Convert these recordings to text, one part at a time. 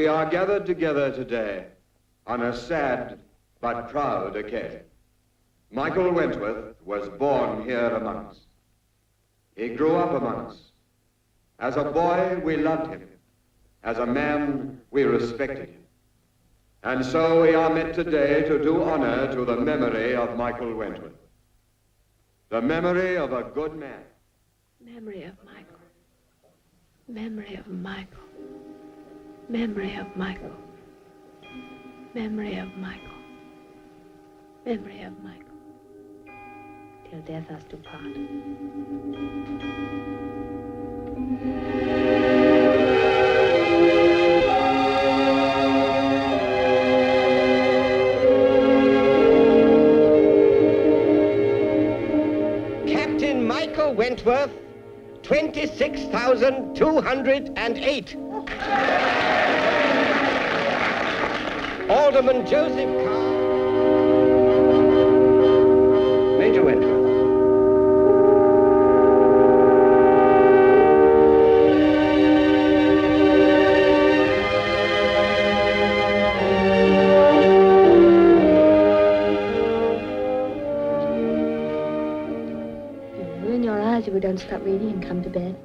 we are gathered together today on a sad but proud occasion. Michael Wentworth was born here among us. He grew up among us. As a boy, we loved him. As a man, we respected him. And so we are met today to do honor to the memory of Michael Wentworth. The memory of a good man. Memory of Michael. Memory of Michael. Memory of Michael. Memory of Michael. Memory of Michael. Till death us do part. Captain Michael Wentworth, 26,208. Alderman Joseph Carr. Major Wentworth. You'll ruin your eyes if we don't stop reading and come to bed.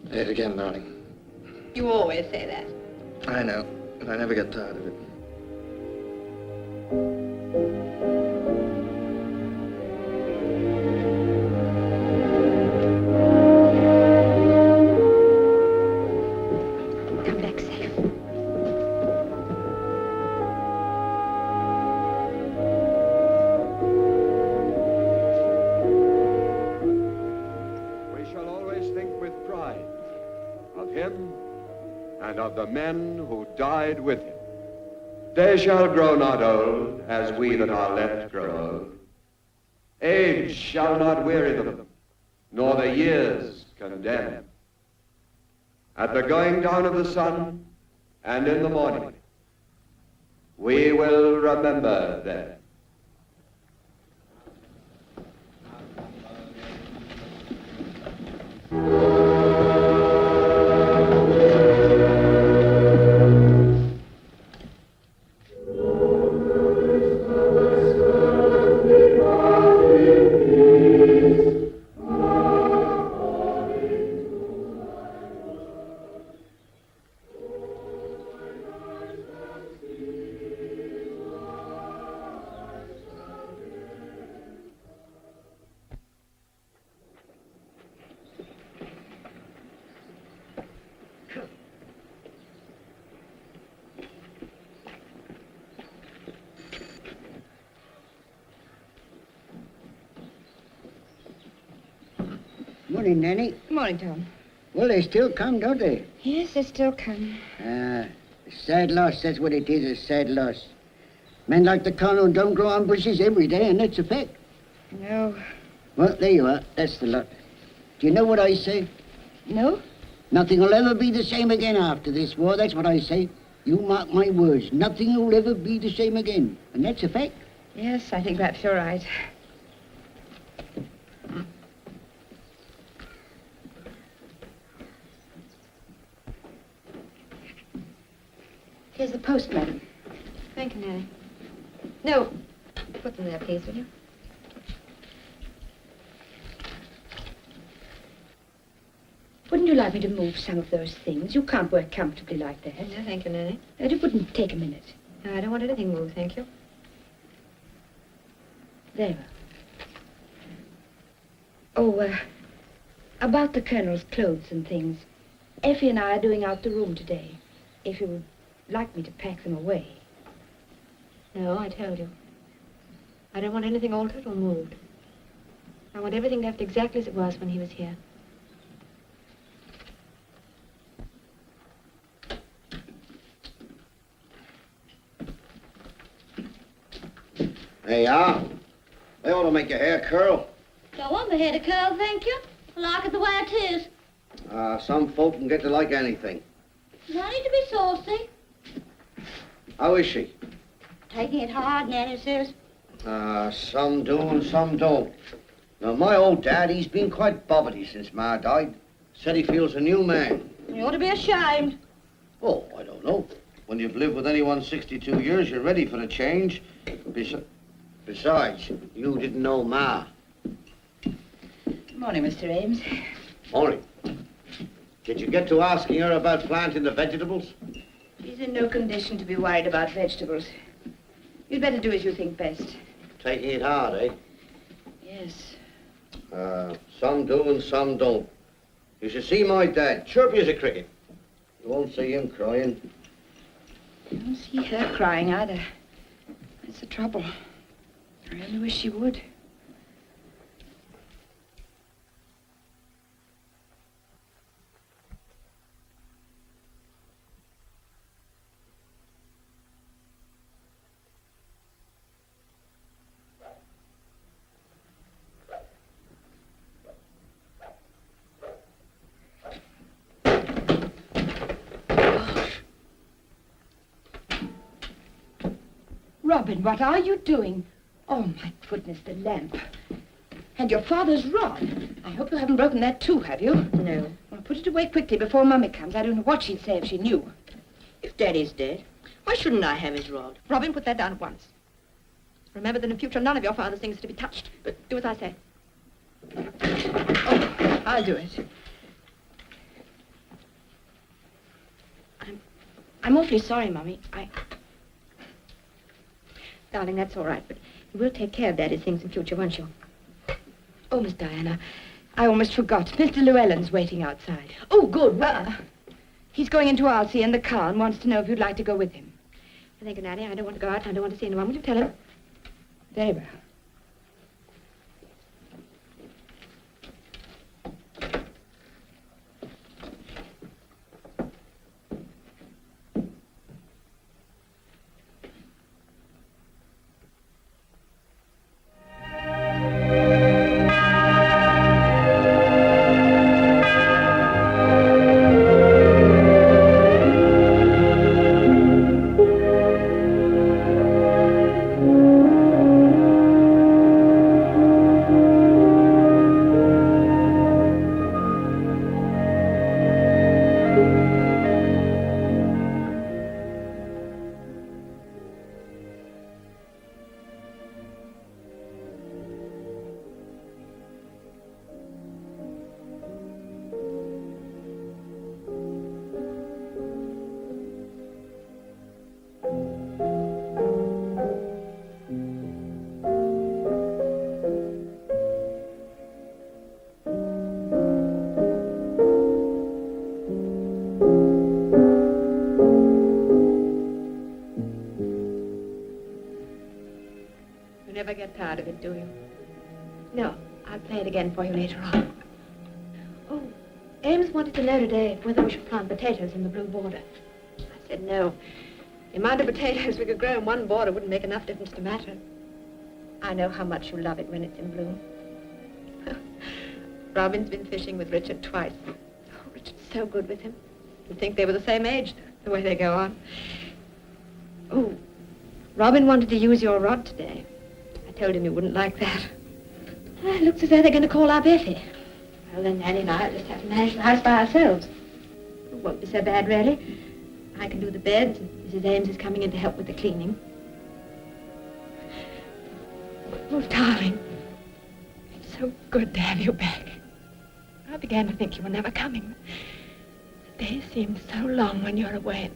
Say it again, darling. You always say that. I know, but I never get tired of it. Come back safe. We shall always think with pride of him and of the men who died with him. They shall grow not old as we that are left grow old. Age shall not weary them, nor the years condemn. At the going down of the sun and in the morning, we will remember them. Morning, Nanny. Morning, Tom. Well, they still come, don't they? Yes, they still come. A sad loss, that's what it is, a sad loss. Men like the Colonel don't grow on bushes every day, and that's a fact. No. Well, there you are. That's the lot. Do you know what I say? No? Nothing will ever be the same again after this war, that's what I say. You mark my words, nothing will ever be the same again, and that's a fact. Yes, I think perhaps you're right. Here's the postman. Thank you, Nanny. No, put them there, please, will you? Wouldn't you like me to move some of those things? You can't work comfortably like that. No, thank you, Nanny. It wouldn't take a minute. No, I don't want anything moved, thank you. There. Oh, about the Colonel's clothes and things. Effie and I are doing out the room today. If you would like me to pack them away. No, I told you. I don't want anything altered or moved. I want everything left exactly as it was when he was here. There you are. They ought to make your hair curl. Don't want my hair to curl, thank you. I like it the way it is. Some folk can get to like anything. No need to be saucy. How is she? Taking it hard, Nanny says. Some do and some don't. Now, my old dad, he's been quite bobbity since Ma died. Said he feels a new man. You ought to be ashamed. Oh, I don't know. When you've lived with anyone 62 years, you're ready for a change. Besides, you didn't know Ma. Good morning, Mr. Ames. Morning. Did you get to asking her about planting the vegetables? She's in no condition to be worried about vegetables. You'd better do as you think best. Taking it hard, eh? Yes. Some do and some don't. You should see my dad, chirpy as a cricket. You won't see him crying. I don't see her crying either. That's the trouble. I really wish she would. Robin, what are you doing? Oh, my goodness, the lamp. And your father's rod. I hope you haven't broken that too, have you? No. Well, put it away quickly before Mummy comes. I don't know what she'd say if she knew. If Daddy's dead, why shouldn't I have his rod? Robin, put that down at once. Remember that in future none of your father's things are to be touched. But do as I say. Oh, I'll do it. I'm awfully sorry, Mummy. Darling, that's all right, but you will take care of Daddy's things in future, won't you? Oh, Miss Diana, I almost forgot. Mr. Llewellyn's waiting outside. Oh, good. Well, He's going into Alsea in the car and wants to know if you'd like to go with him. thank you, Nanny. I don't want to go out and I don't want to see anyone. Will you tell him? Very well. Never get tired of it, do you? No, I'll play it again for you later on. Oh, Ames wanted to know today whether we should plant potatoes in the blue border. I said no. The amount of potatoes we could grow in one border wouldn't make enough difference to matter. I know how much you love it when it's in bloom. Robin's been fishing with Richard twice. Oh, Richard's so good with him. You'd think they were the same age, the way they go on. Oh, Robin wanted to use your rod today. I told him you wouldn't like that. It looks as though they're going to call up Effie. Well, then Nanny and I will just have to manage the house by ourselves. It won't be so bad, really. I can do the beds, and Mrs. Ames is coming in to help with the cleaning. Oh, darling, it's so good to have you back. I began to think you were never coming. The days seem so long when you're away.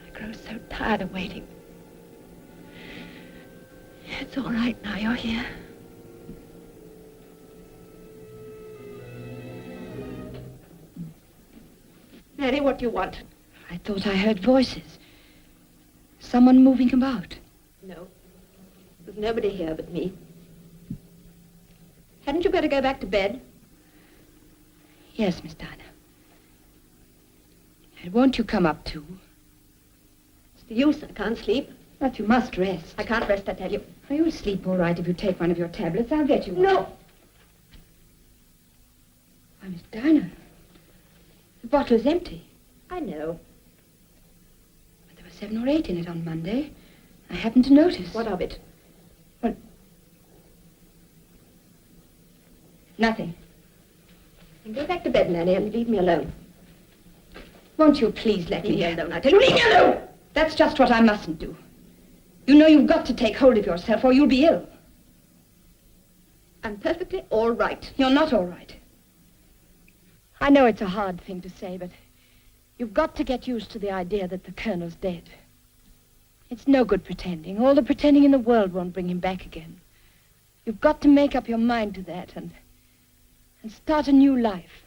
I grow so tired of waiting. It's all right now you're here. Nanny, what do you want? I thought I heard voices. Someone moving about. No. There's nobody here but me. Hadn't you better go back to bed? Yes, Miss Dinah. And won't you come up too? It's the use. I can't sleep. But you must rest. I can't rest, I tell you. Oh, you'll sleep all right if you take one of your tablets. I'll get you one. No. Why, Miss Dinah, the bottle is empty. I know. But there were 7 or 8 in it on Monday. I happened to notice. What of it? What? Nothing. Then go back to bed, Nanny, and leave me alone. Won't you please let Leave me me alone, I tell you. Leave me alone! That's just what I mustn't do. You know you've got to take hold of yourself or you'll be ill. I'm perfectly all right. You're not all right. I know it's a hard thing to say, but you've got to get used to the idea that the Colonel's dead. It's no good pretending. All the pretending in the world won't bring him back again. You've got to make up your mind to that and start a new life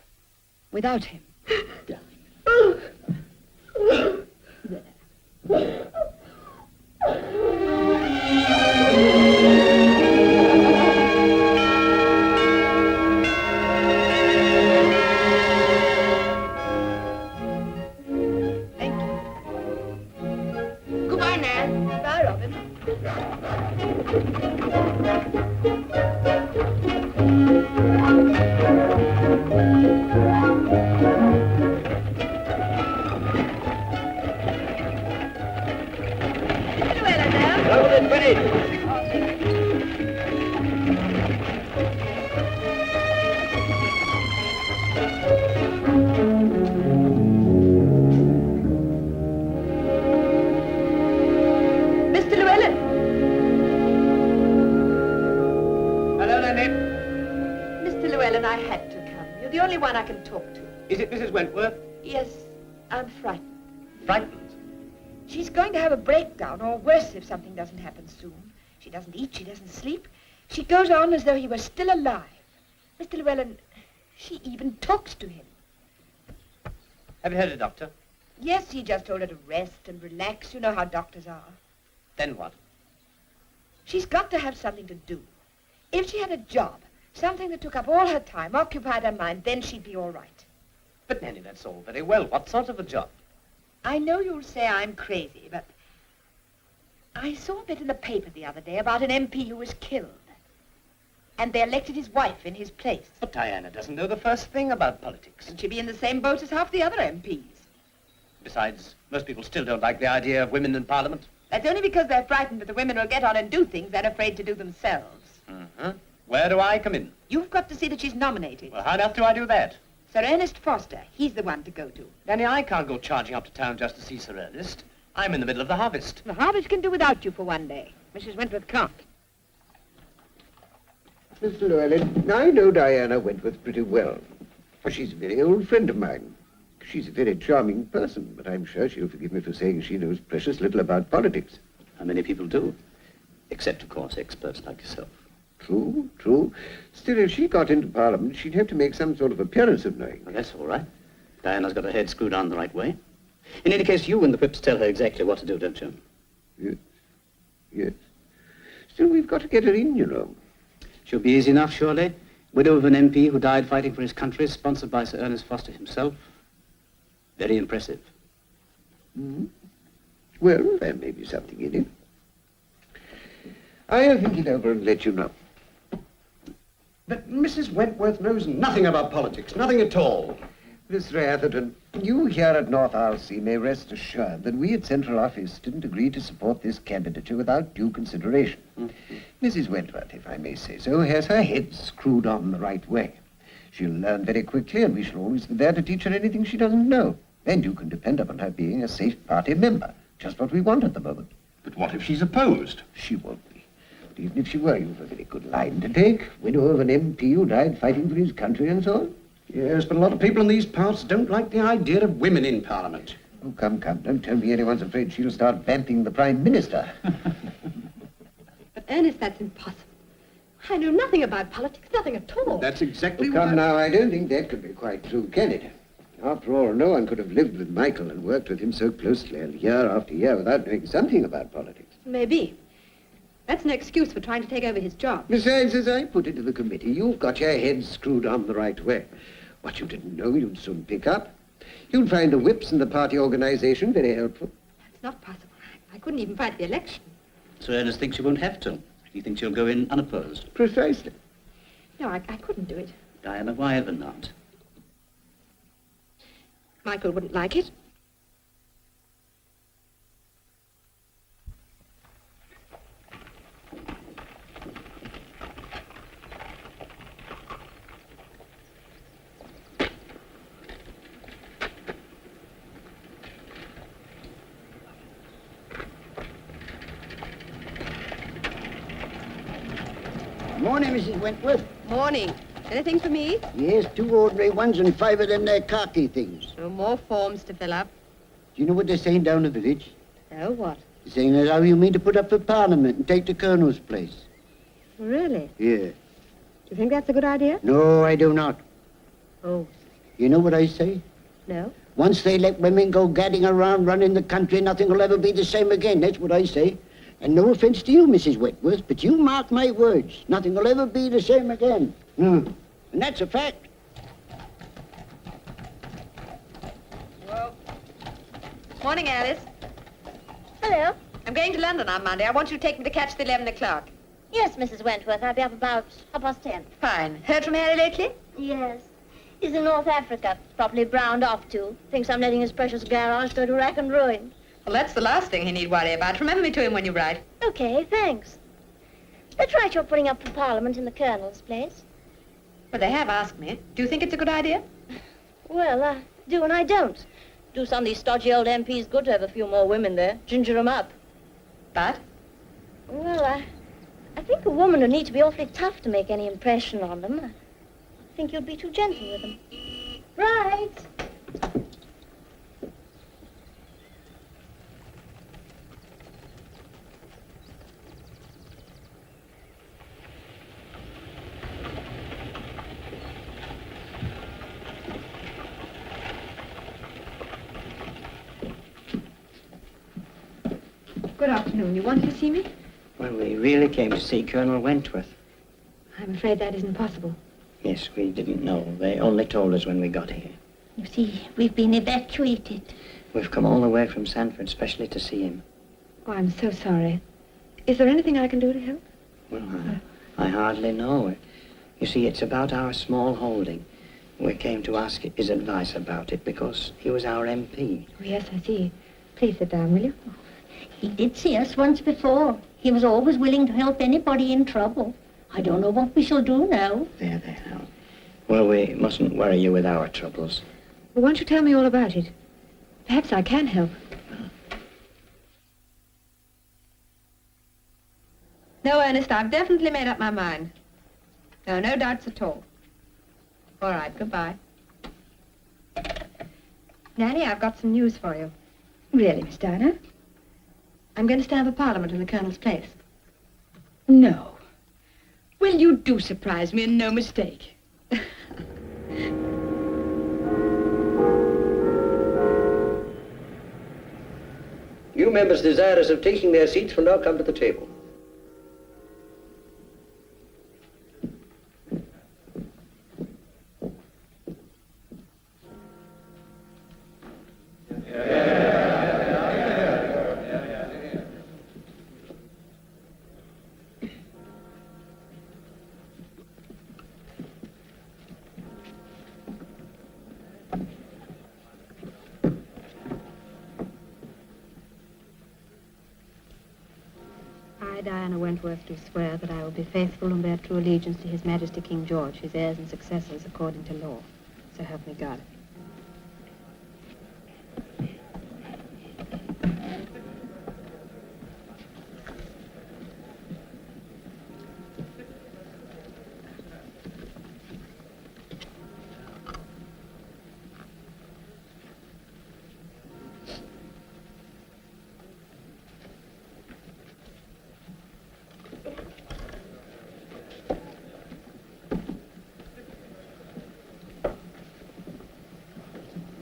without him. Thank you. Goodbye, Nan. Bye, Robin. Compton Bennett. Mr. Llewellyn. Hello, Nanny. Mr. Llewellyn, I had to come. You're the only one I can talk to. Is it Mrs. Wentworth? Yes, I'm frightened. Frightened? She's going to have a breakdown, or worse if something doesn't happen soon. She doesn't eat, she doesn't sleep. She goes on as though he were still alive. Mr. Llewellyn, she even talks to him. Have you heard a doctor? Yes, he just told her to rest and relax. You know how doctors are. Then what? She's got to have something to do. If she had a job, something that took up all her time, occupied her mind, then she'd be all right. But, Nanny, that's all very well. What sort of a job? I know you'll say I'm crazy, but I saw a bit in the paper the other day about an MP who was killed. And they elected his wife in his place. But Diana doesn't know the first thing about politics. And she'd be in the same boat as half the other MPs. Besides, most people still don't like the idea of women in Parliament. That's only because they're frightened that the women will get on and do things they're afraid to do themselves. Uh-huh. Where do I come in? You've got to see that she's nominated. Well, how on earth do I do that? Sir Ernest Foster, he's the one to go to. Nanny, I can't go charging up to town just to see Sir Ernest. I'm in the middle of the harvest. The harvest can do without you for one day. Mrs. Wentworth can't. Mr. Llewellyn, I know Diana Wentworth pretty well. She's a very old friend of mine. She's a very charming person, but I'm sure she'll forgive me for saying she knows precious little about politics. How many people do? Except, of course, experts like yourself. True, true. Still, if she got into Parliament, she'd have to make some sort of appearance of knowing. Well, that's all right. Diana's got her head screwed on the right way. In any case, you and the whips tell her exactly what to do, don't you? Yes, yes. Still, we've got to get her in, you know. She'll be easy enough, surely. Widow of an MP who died fighting for his country, sponsored by Sir Ernest Foster himself. Very impressive. Mm-hmm. Well, there may be something in it. I'll think it over and let you know. But Mrs. Wentworth knows nothing about politics, nothing at all. Mr. Atherton, you here at North Arlesey may rest assured that we at Central Office didn't agree to support this candidature without due consideration. Mm-hmm. Mrs. Wentworth, if I may say so, has her head screwed on the right way. She'll learn very quickly, and we shall always be there to teach her anything she doesn't know. And you can depend upon her being a safe party member, just what we want at the moment. But what if she's opposed? She won't be. But even if she were, you've a very good line to take. Widow of an MP who died fighting for his country and so on. Yes, but a lot of people in these parts don't like the idea of women in Parliament. Oh, come, come, don't tell me anyone's afraid she'll start vamping the Prime Minister. But, Ernest, that's impossible. I know nothing about politics, nothing at all. That's exactly Oh, come now, I don't think that could be quite true, can it? After all, no one could have lived with Michael and worked with him so closely year after year without knowing something about politics. Maybe. That's an excuse for trying to take over his job. Besides, as I put it to the committee, you've got your head screwed on the right way. What you didn't know, you'd soon pick up. You'd find the whips and the party organization very helpful. That's not possible. I couldn't even fight the election. Sir Ernest thinks you won't have to. He thinks you'll go in unopposed. Precisely. No, I couldn't do it. Diana, why ever not? Michael wouldn't like it. Morning, Mrs. Wentworth. Morning. Anything for me? Yes, 2 ordinary ones and 5 of them there khaki things. No more forms to fill up. Do you know what they're saying down the village? Oh, what? They're saying as how you mean to put up for Parliament and take the Colonel's place. Really? Yeah. Do you think that's a good idea? No, I do not. Oh, You know what I say? no? Once they let women go gadding around running the country, nothing will ever be the same again. That's what I say. And no offense to you, Mrs. Wentworth, but you mark my words. Nothing will ever be the same again. And that's a fact. Well, morning, Alice. Hello. I'm going to London on Monday. I want you to take me to catch the 11 o'clock. Yes, Mrs. Wentworth. I'll be up about 10:30. Fine. Heard from Harry lately? Yes. He's in North Africa. Properly browned off, too. Thinks I'm letting his precious garage go to rack and ruin. Well, that's the last thing he need worry about. Remember me to him when you write. Okay, thanks. That's right, you're putting up for Parliament in the Colonel's place. Well, they have asked me. Do you think it's a good idea? Well, I do and I don't. Do some of these stodgy old MPs good to have a few more women there. Ginger 'em up. But? Well, I think a woman would need to be awfully tough to make any impression on them. I think you'd be too gentle with them. Right. Good afternoon. You wanted to see me? Well, we really came to see Colonel Wentworth. I'm afraid that isn't possible. Yes, we didn't know. They only told us when we got here. You see, we've been evacuated. We've come all the way from Sanford specially to see him. Oh, I'm so sorry. Is there anything I can do to help? Well, I hardly know. You see, it's about our small holding. We came to ask his advice about it because he was our MP. Oh, yes, I see. Please sit down, will you? He did see us once before. He was always willing to help anybody in trouble. I don't know what we shall do now. There now. Well, we mustn't worry you with our troubles. Well, won't you tell me all about it? Perhaps I can help. No, Ernest, I've definitely made up my mind. No doubts at all. All right, goodbye. Nanny, I've got some news for you. Really, Miss Diana? I'm going to stand for Parliament in the Colonel's place. No. Well, you do surprise me, and no mistake. You members desirous of taking their seats will now come to the table. I, Diana Wentworth, do swear that I will be faithful and bear true allegiance to His Majesty King George, his heirs and successors, according to law. So help me God.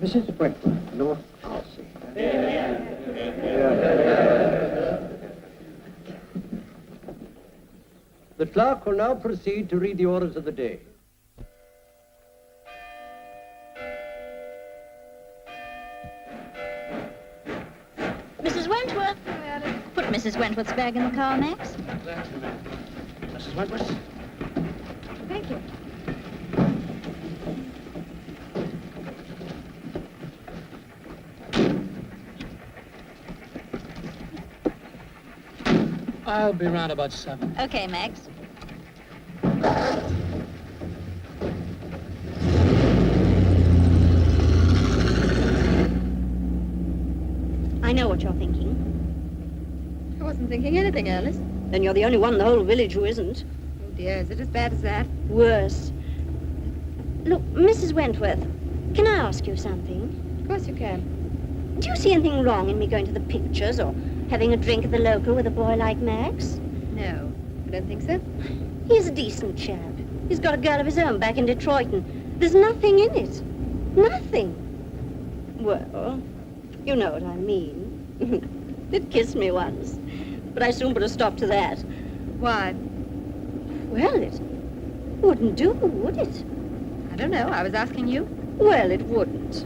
Mrs. Wentworth, North Alsea. The clerk will now proceed to read the orders of the day. Mrs. Wentworth. Mrs. Wentworth's bag in the car, Max? Mrs. Wentworth? Thank you. I'll be round about 7. Okay, Max. I know what you're thinking. I wasn't thinking anything, Alice. Then you're the only one in the whole village who isn't. Oh, dear, is it as bad as that? Worse. Look, Mrs. Wentworth, can I ask you something? Of course you can. Do you see anything wrong in me going to the pictures or having a drink at the local with a boy like Max? No, I don't think so. He's a decent chap. He's got a girl of his own back in Detroit, and there's nothing in it. Nothing. Well, you know what I mean. It kissed me once, but I soon put a stop to that. Why? Well, it wouldn't do, would it? I don't know. I was asking you. Well, it wouldn't.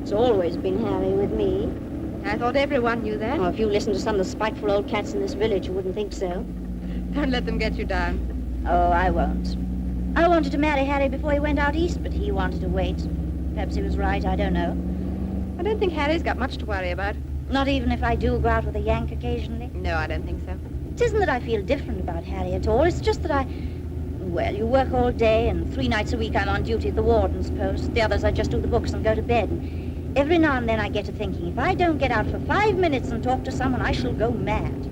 It's always been Harry with me. I thought everyone knew that. Oh, if you listen to some of the spiteful old cats in this village, you wouldn't think so. Don't let them get you down. Oh, I won't. I wanted to marry Harry before he went out east, but he wanted to wait. Perhaps he was right, I don't know. I don't think Harry's got much to worry about. Not even if I do go out with a Yank occasionally? No, I don't think so. It isn't that I feel different about Harry at all. It's just that well, you work all day, and 3 nights a week I'm on duty at the warden's post. The others I just do the books and go to bed. And every now and then I get to thinking, if I don't get out for 5 minutes and talk to someone, I shall go mad.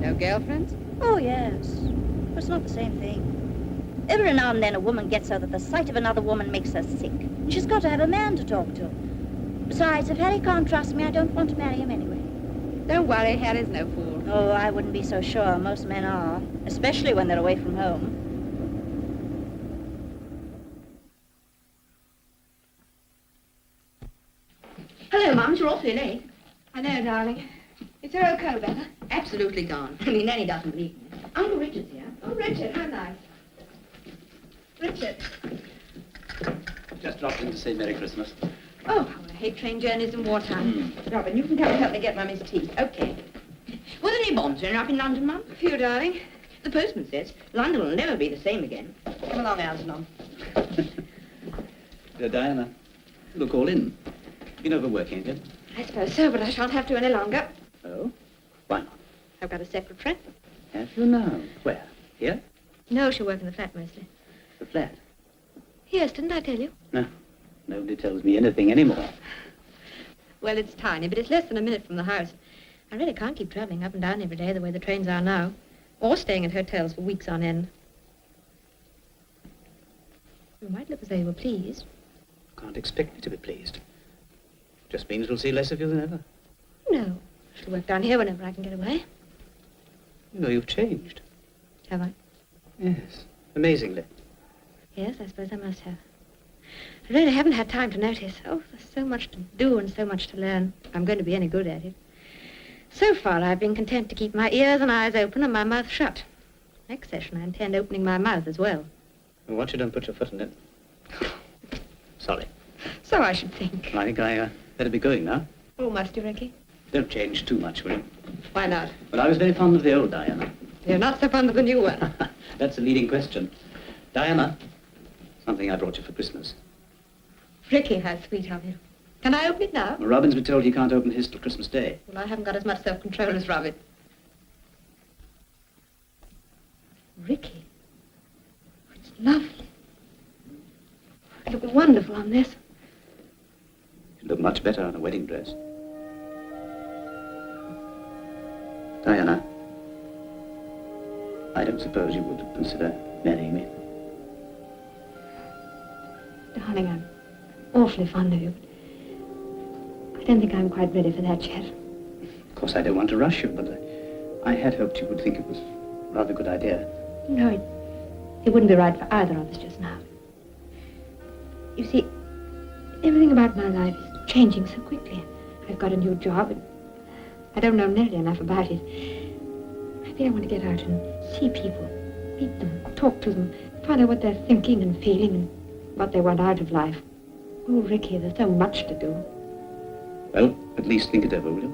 No girlfriends? Oh, yes. But it's not the same thing. Every now and then a woman gets so that the sight of another woman makes her sick. She's got to have a man to talk to. Besides, if Harry can't trust me, I don't want to marry him anyway. Don't worry, Harry's no fool. Oh, I wouldn't be so sure. Most men are, especially when they're away from home. Hello, Mum. You're awfully late. I know, darling. Is your old coat better? Absolutely gone. I mean, Nanny doesn't believe me. Uncle Richard's here. Oh, Richard, how nice. Richard. Just dropped in to say Merry Christmas. Oh, how I hate train journeys in wartime. Robin, you can come and help me get Mummy's tea. Okay. Were there any bombs going up in London, Mum? A few, darling. The postman says London will never be the same again. Come along, Algernon. Diana, look all in. Been overworking again? I suppose so, but I shan't have to any longer. Oh? Why not? I've got a secretary. Have you now? Where? Here? No, she'll work in the flat mostly. The flat? Yes, didn't I tell you? No. Nobody tells me anything anymore. Well, it's tiny, but it's less than a minute from the house. I really can't keep traveling up and down every day the way the trains are now. Or staying at hotels for weeks on end. You might look as though you were pleased. Can't expect me to be pleased. Just means we'll see less of you than ever. No. I shall work down here whenever I can get away. You know, you've changed. Have I? Yes. Amazingly. Yes, I suppose I must have. I really haven't had time to notice. Oh, there's so much to do and so much to learn. If I'm going to be any good at it. So far, I've been content to keep my ears and eyes open and my mouth shut. Next session, I intend opening my mouth as well. Well, watch you don't put your foot in it. Sorry. So I should think. I think I better be going now. Oh, must you, Ricky? Don't change too much, will you? Why not? Well, I was very fond of the old Diana. You're not so fond of the new one. That's a leading question. Diana, something I brought you for Christmas. Ricky, how sweet of you. Can I open it now? Well, Robin's been told he can't open his till Christmas Day. Well, I haven't got as much self-control as Robin. Ricky. It's lovely. It'll be wonderful on this. You'd look much better on a wedding dress. Diana, I don't suppose you would consider marrying me. Darling, I'm awfully fond of you. I don't think I'm quite ready for that yet. Of course, I don't want to rush you, but I had hoped you would think it was a rather good idea. No, it wouldn't be right for either of us just now. You see, everything about my life is changing so quickly. I've got a new job, and I don't know nearly enough about it. Maybe I want to get out and see people, meet them, talk to them, find out what they're thinking and feeling and what they want out of life. Oh, Ricky, there's so much to do. Well, at least think it over, will you?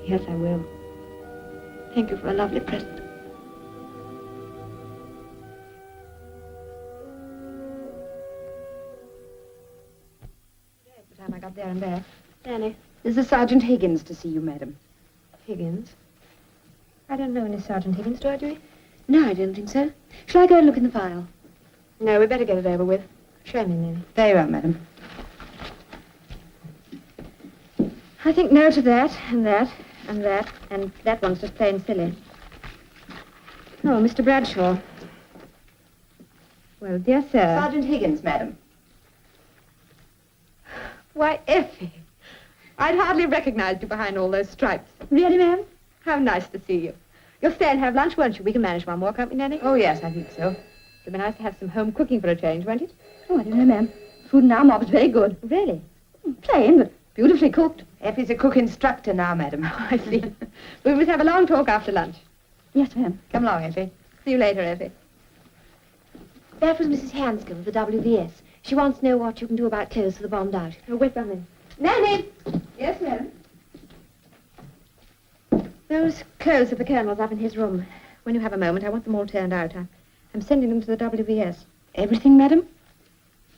Yes, I will. Thank you for a lovely present. By the time I got there and back. Annie. This is Sergeant Higgins to see you, madam. Higgins? I don't know any Sergeant Higgins, do I, Dewey? No, I don't think so. Shall I go and look in the file? No, we'd better get it over with. Show me, Nanny. Very well, madam. I think no to that, and that, and that, and that one's just plain silly. Oh, Mr. Bradshaw. Well, dear sir. Sergeant Higgins, madam. Why, Effie. I'd hardly recognized you behind all those stripes. Really, ma'am? How nice to see you. You'll stay and have lunch, won't you? We can manage one more, can't we, Nanny? Oh, yes, I think so. It'd be nice to have some home cooking for a change, won't it? Oh, I don't know, ma'am. Food in our mob is very good. Really? Plain, but beautifully cooked. Effie's a cook instructor now, madam. Oh, I see. We must have a long talk after lunch. Yes, ma'am. Come along, Effie. See you later, Effie. That was Mrs. Hanscom of the WVS. She wants to know what you can do about clothes for the bombed out. Oh, wait 1 minute. Nanny! Yes, ma'am? Those clothes of the Colonel's up in his room. When you have a moment, I want them all turned out. I'm sending them to the WVS. Everything, madam?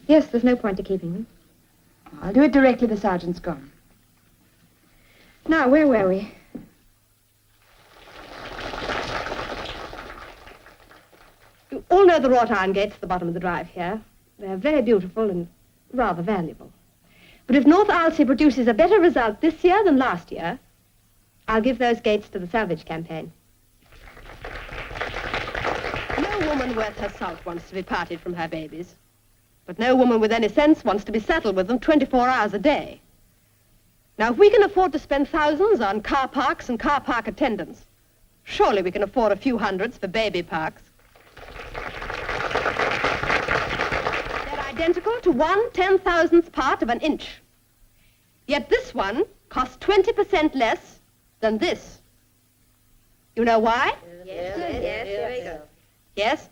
Yes, there's no point to keeping them. I'll do it directly the sergeant's gone. Now, where were we? You all know the wrought iron gates at the bottom of the drive here. They're very beautiful and rather valuable. But if North Alsea produces a better result this year than last year, I'll give those gates to the salvage campaign. No woman worth her salt wants to be parted from her babies. But no woman with any sense wants to be saddled with them 24 hours a day. Now, if we can afford to spend thousands on car parks and car park attendants, surely we can afford a few hundreds for baby parks. They're identical to 1/10,000th part of an inch. Yet this one costs 20% less than this. You know why? Yes. Yes?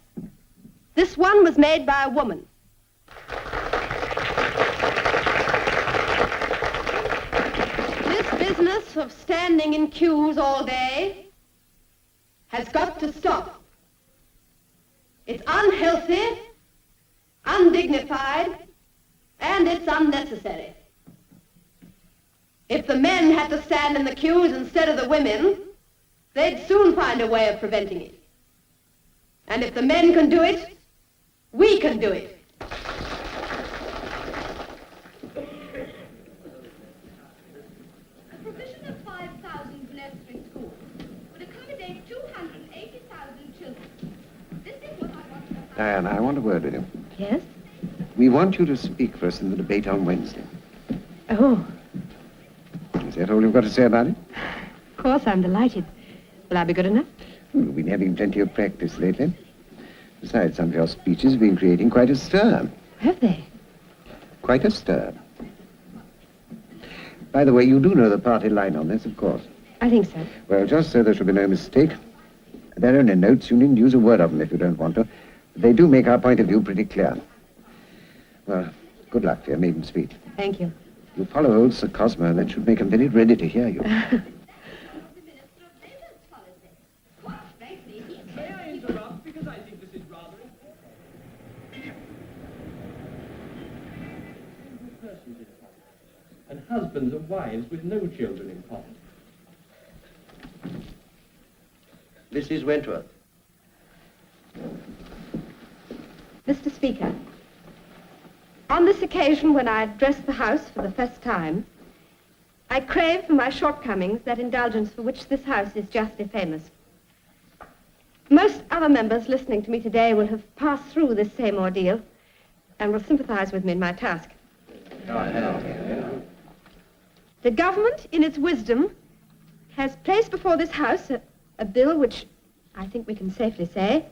This one was made by a woman. This business of standing in queues all day has got to stop. It's unhealthy, undignified, and it's unnecessary. If the men had to stand in the queues instead of the women, they'd soon find a way of preventing it. And if the men can do it, we can do it. The provision of 5,000 nursery schools would accommodate 280,000 children. This is what I want to know. Diana, I want a word with you. Yes? We want you to speak for us in the debate on Wednesday. Oh, Is that all you've got to say about it? of course, I'm delighted. Will I be good enough? We've been having plenty of practice lately. Besides, some of your speeches have been creating quite a stir. Have they? Quite a stir. By the way, you do know the party line on this, of course. I think so. Well, just so there shall be no mistake, they're only notes. You needn't use a word of them if you don't want to. They do make our point of view pretty clear. Well, good luck to your maiden speech. Thank you. You follow old Sir Cosmo, and that should make him very ready to hear you. May I interrupt? Because I think this is rather persons in politics, and husbands and wives with no children in politics. Mrs. Wentworth. Mr. Speaker, on this occasion when I address the House for the first time, I crave for my shortcomings that indulgence for which this House is justly famous. Most other members listening to me today will have passed through this same ordeal and will sympathize with me in my task. The government, in its wisdom, has placed before this House a bill which I think we can safely say,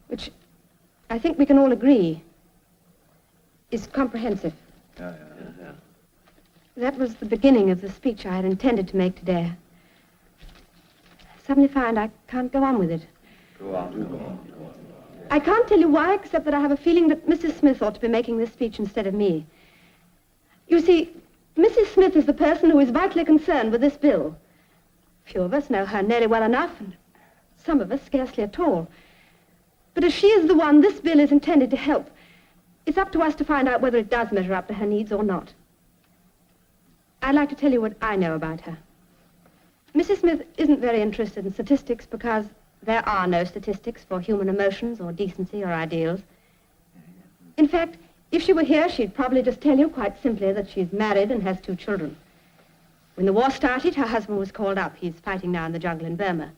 which I think we can all agree is comprehensive. That was the beginning of the speech I had intended to make today. I suddenly find I can't go on with it. Go on. I can't tell you why, except that I have a feeling that Mrs. Smith ought to be making this speech instead of me. You see, Mrs. Smith is the person who is vitally concerned with this bill. Few of us know her nearly well enough, and some of us scarcely at all. But if she is the one this bill is intended to help, it's up to us to find out whether it does measure up to her needs or not. I'd like to tell you what I know about her. Mrs. Smith isn't very interested in statistics because there are no statistics for human emotions or decency or ideals. In fact, if she were here, she'd probably just tell you quite simply that she's married and has 2 children. When the war started, her husband was called up. He's fighting now in the jungle in Burma.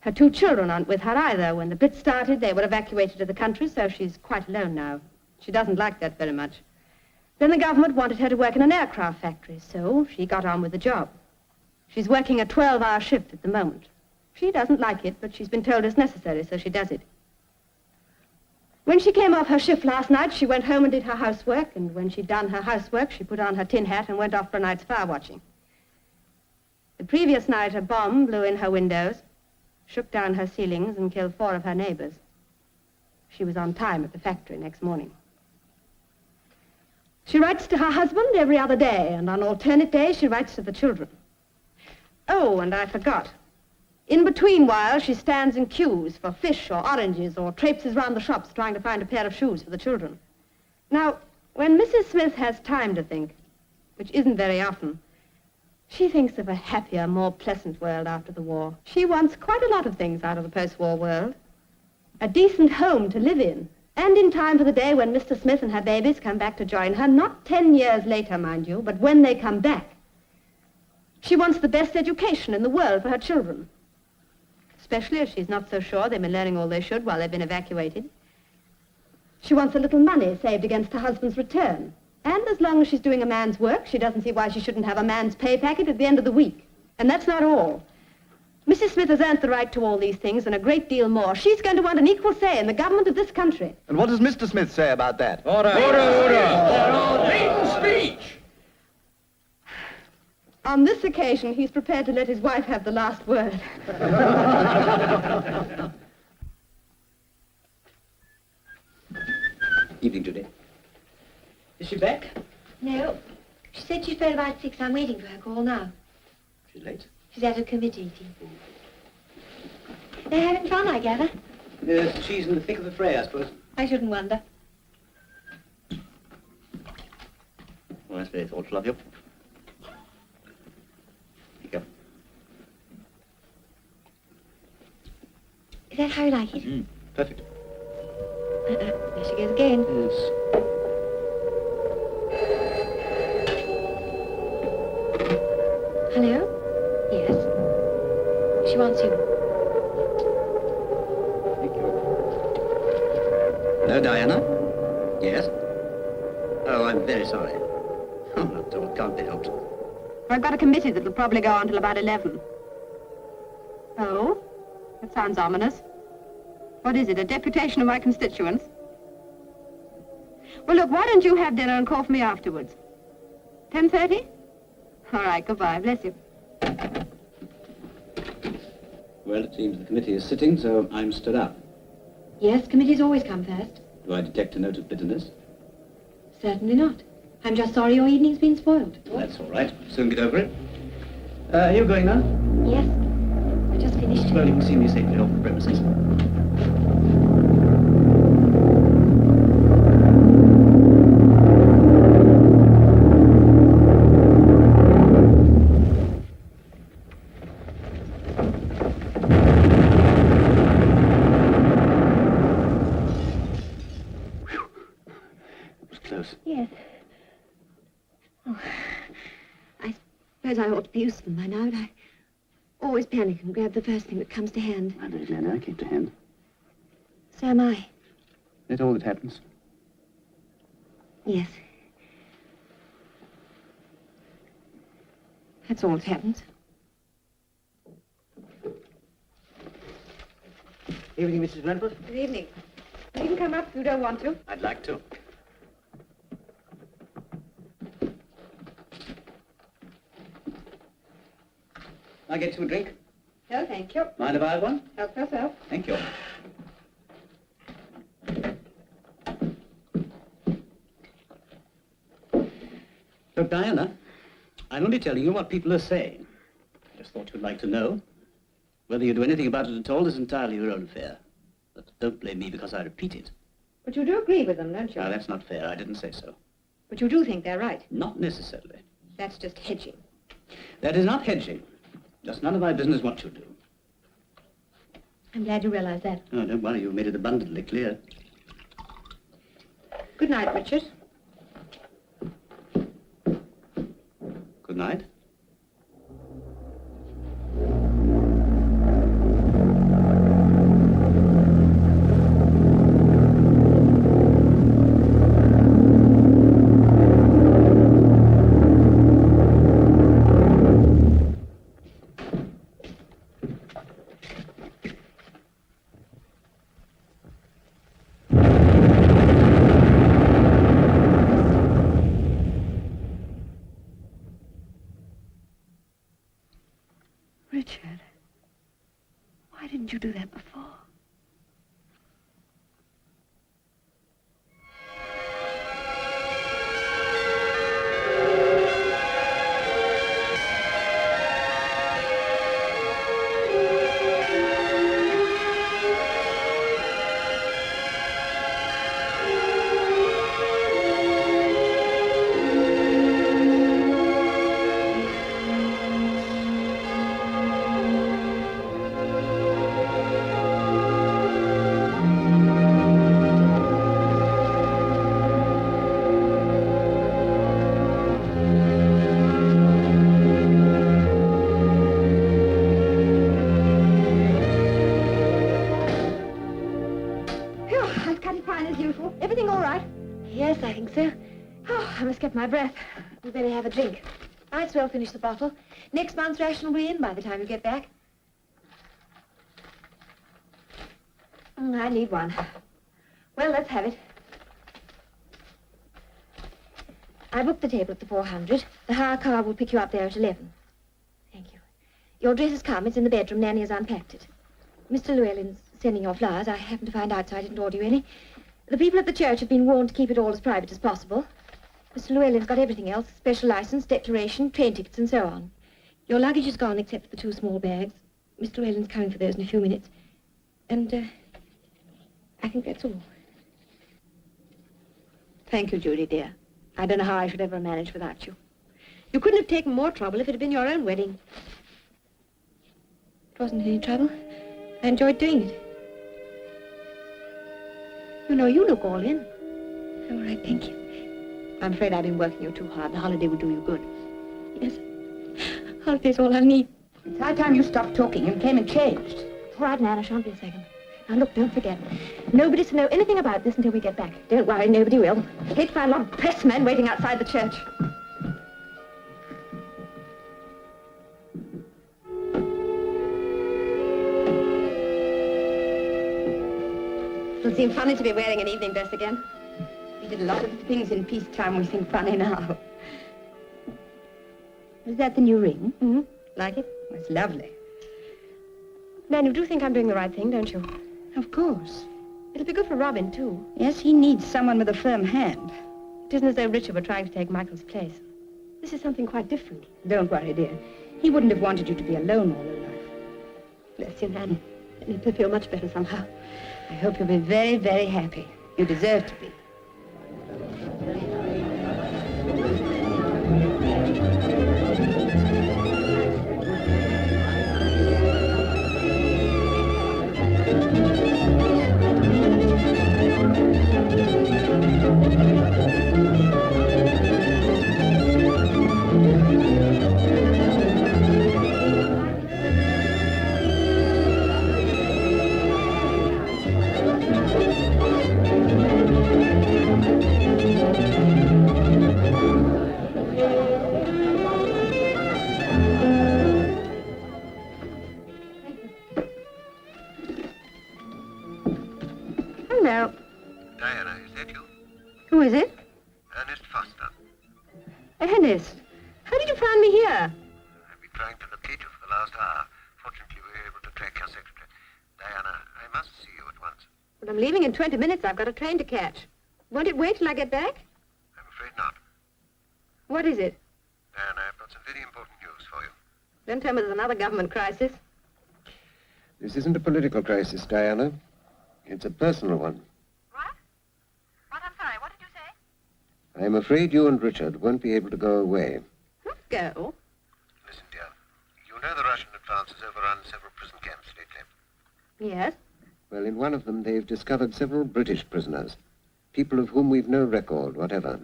Her 2 children aren't with her either. When the Blitz started, they were evacuated to the country, so she's quite alone now. She doesn't like that very much. Then the government wanted her to work in an aircraft factory, so she got on with the job. She's working a 12-hour shift at the moment. She doesn't like it, but she's been told it's necessary, so she does it. When she came off her shift last night, she went home and did her housework, and when she'd done her housework, she put on her tin hat and went off for a night's fire watching. The previous night, a bomb blew in her windows, shook down her ceilings, and killed 4 of her neighbors. She was on time at the factory next morning. She writes to her husband every other day, and on alternate days, she writes to the children. Oh, and I forgot. In between while, she stands in queues for fish or oranges or traipses round the shops trying to find a pair of shoes for the children. Now, when Mrs. Smith has time to think, which isn't very often, she thinks of a happier, more pleasant world after the war. She wants quite a lot of things out of the post-war world. A decent home to live in, and in time for the day when Mr. Smith and her babies come back to join her, not 10 years later, mind you, but when they come back. She wants the best education in the world for her children, especially if she's not so sure they've been learning all they should while they've been evacuated. She wants a little money saved against her husband's return. And as long as she's doing a man's work, she doesn't see why she shouldn't have a man's pay packet at the end of the week. And that's not all. Mrs. Smith has earned the right to all these things and a great deal more. She's going to want an equal say in the government of this country. And what does Mr. Smith say about that? Order! Speech! On this occasion, he's prepared to let his wife have the last word. Evening, Judy. Is she back? No. She said she'd phone about 6. I'm waiting for her call now. She's late. She's at a committee meeting. They're having fun, I gather. Yes, she's in the thick of the fray, I suppose. I shouldn't wonder. Well, that's very thoughtful of you. Here you go. Is that how you like it? Perfect. There she goes again. Yes. Hello? Yes. She wants you. Thank you. Hello, Diana? Yes? Oh, I'm very sorry. Oh, not at all. It can't be helped. I've got a committee that'll probably go on till about 11. Oh? That sounds ominous. What is it, a deputation of my constituents? Well, look, why don't you have dinner and call for me afterwards? 10:30? All right, goodbye. Bless you. Well, it seems the committee is sitting, so I'm stood up. Yes, committees always come first. Do I detect a note of bitterness? Certainly not. I'm just sorry your evening's been spoiled. That's all right. Soon get over it. Are you going now? Yes. I just finished. Well, you can see me safely off the premises. Yes. Oh, I suppose I ought to be used to them by now, but I always panic and grab the first thing that comes to hand. I know, Diana. I came to hand. So am I. That's all that happens. Yes. That's all that happens. Evening, Mrs. Wentworth. Good evening. You can come up if you don't want to. I'd like to. I get you a drink? No, thank you. Mind if I have one? Help yourself. Thank you. Look, Diana, I'm only telling you what people are saying. Just just thought you'd like to know. Whether you do anything about it at all is entirely your own affair. But don't blame me because I repeat it. But you do agree with them, don't you? Now, that's not fair. I didn't say so. But you do think they're right. Not necessarily. That's just hedging. That is not hedging. Just none of my business what you do. I'm glad you realize that. Oh, don't worry. You've made it abundantly clear. Good night, Richard. Good night. Richard, why didn't you do that before? Yes, I think so. Oh, I must get my breath. We better have a drink. Might as well finish the bottle. Next month's ration will be in by the time you get back. I need one. Well, let's have it. I booked the table at the 400. The hire car will pick you up there at 11. Thank you. Your dress has come. It's in the bedroom. Nanny has unpacked it. Mr. Llewellyn's sending your flowers. I happened to find out, so I didn't order you any. The people at the church have been warned to keep it all as private as possible. Mr. Llewellyn's got everything else. Special license, declaration, train tickets, and so on. Your luggage is gone except for the 2 small bags. Mr. Llewellyn's coming for those in a few minutes. And, I think that's all. Thank you, Judy, dear. I don't know how I should ever manage without you. You couldn't have taken more trouble if it had been your own wedding. It wasn't any trouble. I enjoyed doing it. You know, you look all in. All right, thank you. I'm afraid I've been working you too hard. The holiday will do you good. Yes. Holiday's all I need. It's high time you stopped talking and came and changed. All right, Nan, I shan't be a second. Now, look, don't forget. Nobody's to know anything about this until we get back. Don't worry, nobody will. I hate to find a lot of pressmen waiting outside the church. It'll seem funny to be wearing an evening dress again. We did a lot of things in peacetime we think funny now. Is that the new ring? Mm-hmm. Like it? It's lovely. Nan, you do think I'm doing the right thing, don't you? Of course. It'll be good for Robin, too. Yes, he needs someone with a firm hand. It isn't as though Richard were trying to take Michael's place. This is something quite different. Don't worry, dear. He wouldn't have wanted you to be alone all your life. Bless you, Nan. It made me feel much better somehow. I hope you'll be very, very happy. You deserve to be. Hello. Diana, is that you? Who is it? Ernest Foster. Ernest. How did you find me here? I've been trying to locate you for the last hour. Fortunately, we were able to track your secretary. Diana, I must see you at once. But I'm leaving in 20 minutes. I've got a train to catch. Won't it wait till I get back? I'm afraid not. What is it? Diana, I've got some very important news for you. Don't tell me there's another government crisis. This isn't a political crisis, Diana. It's a personal one. What? What? I'm sorry. What did you say? I'm afraid you and Richard won't be able to go away. Go. Listen, dear. You know the Russian advance has overrun several prison camps lately. Yes? Well, in one of them, they've discovered several British prisoners. People of whom we've no record, whatever.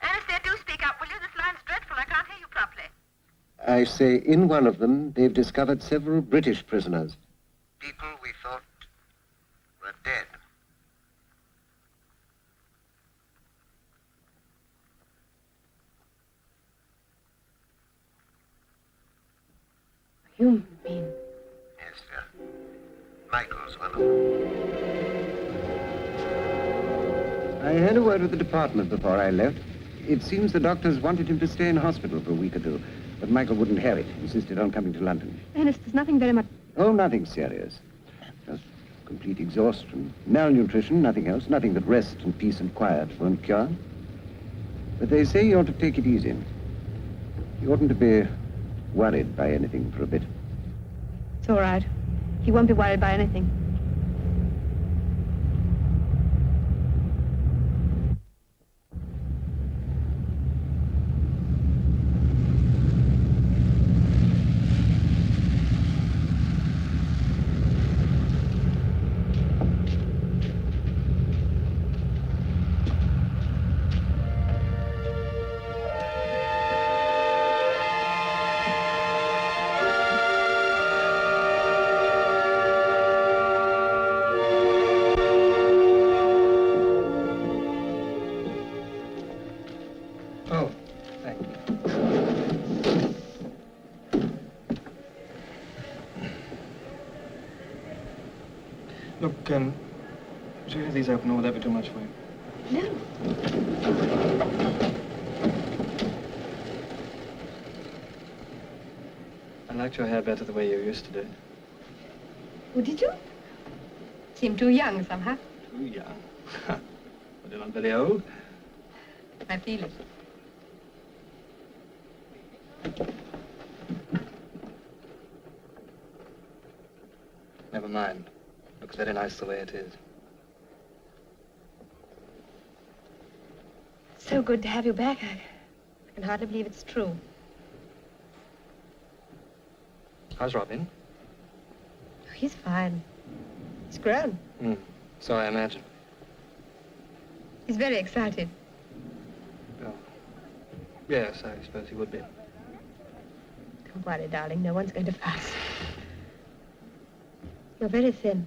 Alistair, do speak up, will you? This line's dreadful. I can't hear you properly. I say, in one of them, they've discovered several British prisoners. People we thought were dead. You mean? Yes, dear. Michael's one of them. I had a word with the department before I left. It seems the doctors wanted him to stay in hospital for a week or two, but Michael wouldn't have it. Insisted on coming to London. Ernest, there's nothing very much... Oh, nothing serious. Just complete exhaustion, malnutrition, nothing else. Nothing that rest and peace and quiet won't cure. But they say you ought to take it easy. You oughtn't to be worried by anything for a bit. It's all right. He won't be worried by anything. Look, should we leave these open or would that be too much for you? No. I liked your hair better the way you used to do it. Oh, did you? Seemed too young somehow. Too young. But you're not very old. I feel it. Never mind. Looks very nice the way it is. So good to have you back. I can hardly believe it's true. How's Robin? Oh, he's fine. He's grown. So I imagine. He's very excited. Oh. Yes, I suppose he would be. Don't worry, darling. No one's going to fuss. You're very thin.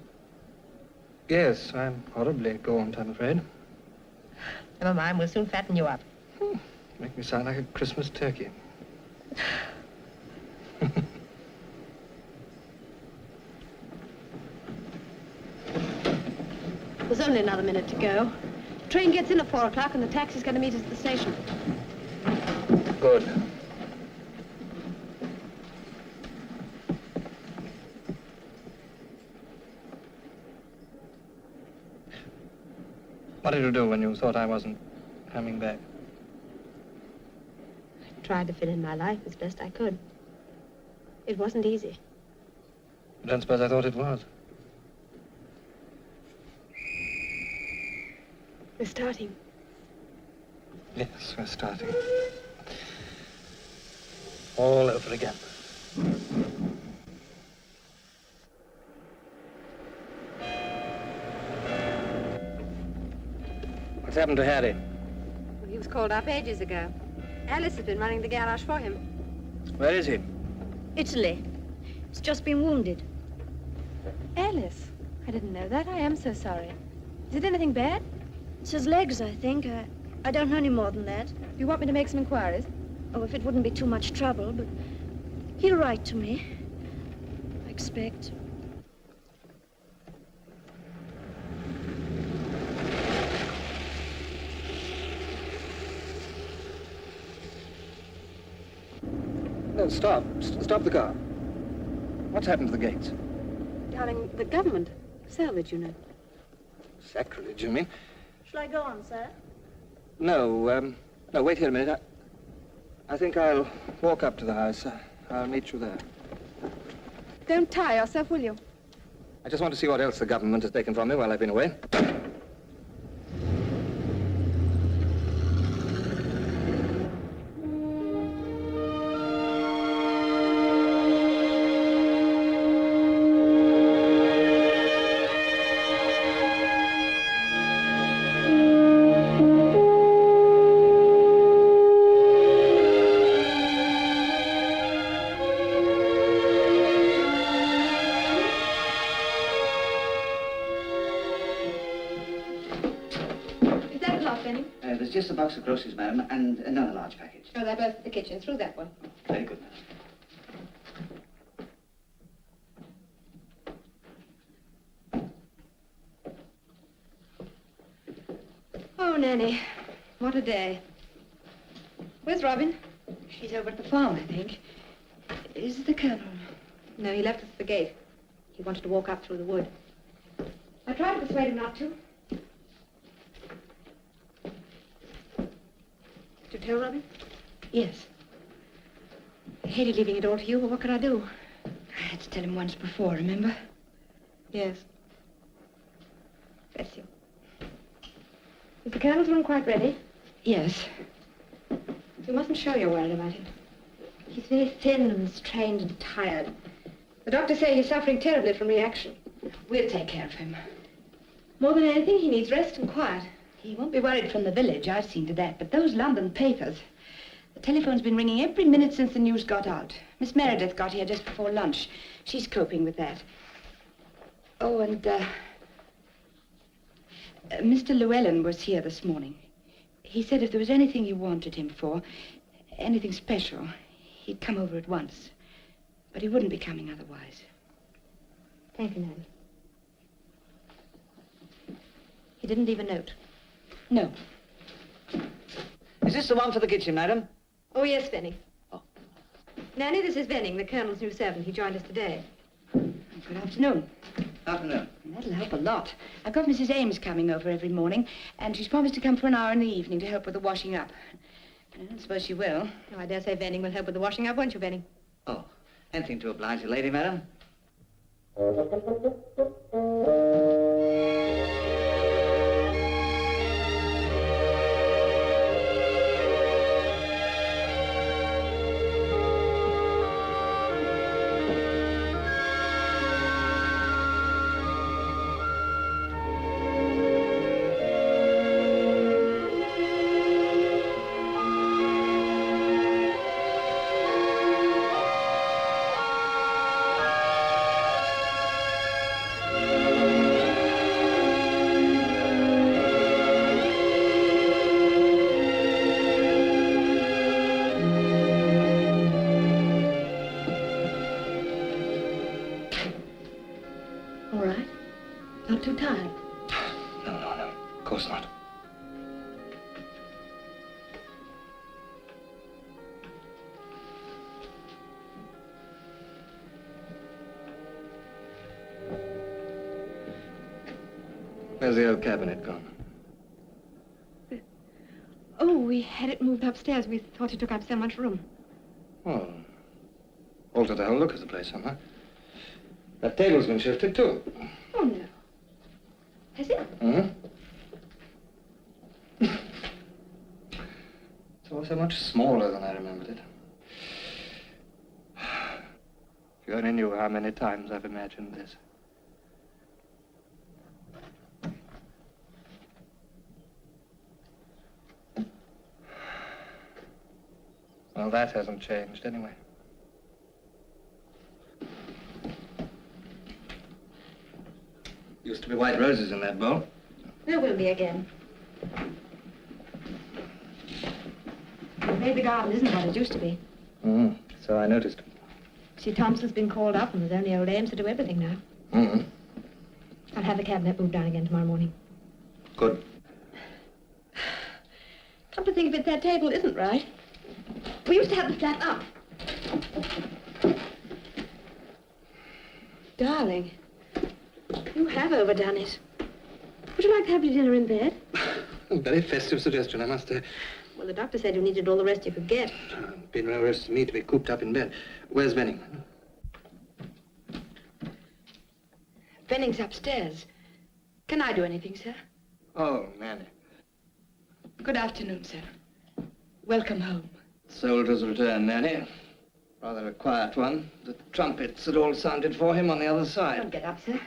Yes, I'm horribly gaunt, I'm afraid. Never mind, we'll soon fatten you up. Make me sound like a Christmas turkey. There's only another minute to go. The train gets in at 4 o'clock and the taxi's going to meet us at the station. Good. What did you do when you thought I wasn't coming back? I tried to fit in my life as best I could. It wasn't easy. I don't suppose I thought it was. We're starting. Yes, we're starting. All over again. What's happened to Harry? Well, he was called up ages ago. Alice has been running the garage for him. Where is he? Italy. He's just been wounded. Alice? I didn't know that. I am so sorry. Is it anything bad? It's his legs, I think. I don't know any more than that. Do you want me to make some inquiries? Oh, if it wouldn't be too much trouble, but he'll write to me. I expect. No, stop. Stop the car. What's happened to the gates? Darling, the government salvage, you know. Sacrilege, you mean? Shall I go on, sir? No, no, wait here a minute. I think I'll walk up to the house. I'll meet you there. Don't tire yourself, will you? I just want to see what else the government has taken from me while I've been away. There's just a box of groceries, madam, and another large package. Oh, they're both in the kitchen. Through that one. Very good, madam. Oh, Nanny, what a day. Where's Robin? She's over at the farm, I think. Is the Colonel? No, he left us at the gate. He wanted to walk up through the wood. I tried to persuade him not to. Did you tell Robin? Yes. I hated leaving it all to you, but what could I do? I had to tell him once before, remember? Yes. Bless you. Is the Colonel's room quite ready? Yes. You mustn't show you're worried about him. He's very thin and strained and tired. The doctors say he's suffering terribly from reaction. We'll take care of him. More than anything, he needs rest and quiet. He won't be worried from the village, I've seen to that. But those London papers, the telephone's been ringing every minute since the news got out. Miss Meredith got here just before lunch. She's coping with that. Oh, and, Mr. Llewellyn was here this morning. He said if there was anything you wanted him for, anything special, he'd come over at once. But he wouldn't be coming otherwise. Thank you, Nanny. He didn't leave a note. No. Is this the one for the kitchen, madam? Oh, yes, Venning. Oh. Nanny, this is Venning, the Colonel's new servant. He joined us today. Good afternoon. Afternoon. That'll help a lot. I've got Mrs. Ames coming over every morning, and she's promised to come for an hour in the evening to help with the washing up. I don't suppose she will. Oh, I dare say Venning will help with the washing up, won't you, Venning? Oh, anything to oblige you, lady, madam. Where's the old cabinet gone? Oh, we had it moved upstairs. We thought it took up so much room. Oh. Altered the whole look of the place, somehow. That table's been shifted, too. Oh, no. Has it? Mm-hmm. It's all so much smaller than I remembered it. If you only knew how many times I've imagined this. Well, that hasn't changed, anyway. Used to be white roses in that bowl. There will be again. Maybe the garden isn't what it used to be. So I noticed. See, Thompson's been called up, and there's only old Ames to do everything now. I'll have the cabinet moved down again tomorrow morning. Good. Come to think of it, that table isn't right. We used to have the flat up. Darling, you have overdone it. Would you like to have your dinner in bed? A very festive suggestion, I must say. Well, the doctor said you needed all the rest you could get. Been no rest for me to be cooped up in bed. Where's Benning? Benning's upstairs. Can I do anything, sir? Oh, Nanny. Good afternoon, sir. Welcome home. Soldier's return, Nanny. Rather a quiet one. The trumpets had all sounded for him on the other side. Don't get up, sir.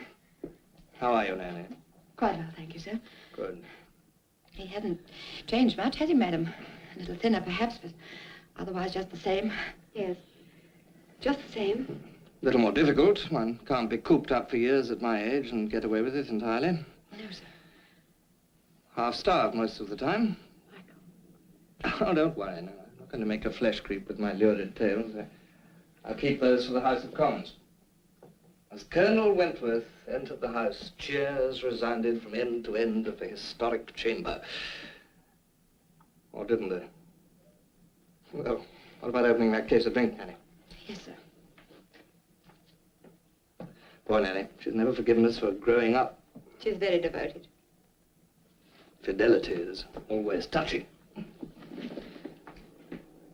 How are you, Nanny? Quite well, thank you, sir. Good. He hasn't changed much, has he, madam? A little thinner, perhaps, but otherwise just the same. Yes, just the same. A little more difficult. One can't be cooped up for years at my age and get away with it entirely. No, sir. Half-starved most of the time. Oh, don't worry, no. I'm not going to make a flesh creep with my lurid tales. I'll keep those for the House of Commons. As Colonel Wentworth entered the House, cheers resounded from end to end of the historic chamber. Or didn't they? Well, what about opening that case of drink, Nanny? Yes, sir. Poor Nanny. She's never forgiven us for growing up. She's very devoted. Fidelity is always touchy.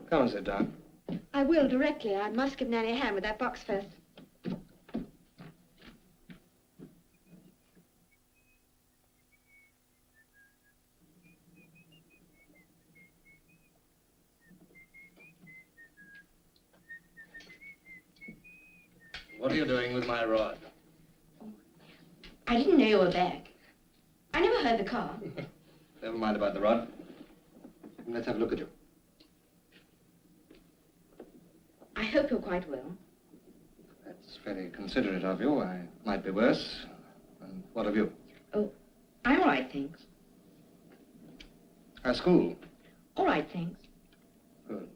Come and sit down. I will, directly. I must give Nanny a hand with that box first. What are you doing with my rod? I didn't know you were back. I never heard the car. Never mind about the rod. Let's have a look at you. I hope you're quite well. That's very considerate of you. I might be worse. And what of you? Oh, I'm all right, thanks. Our school? All right, thanks. Good.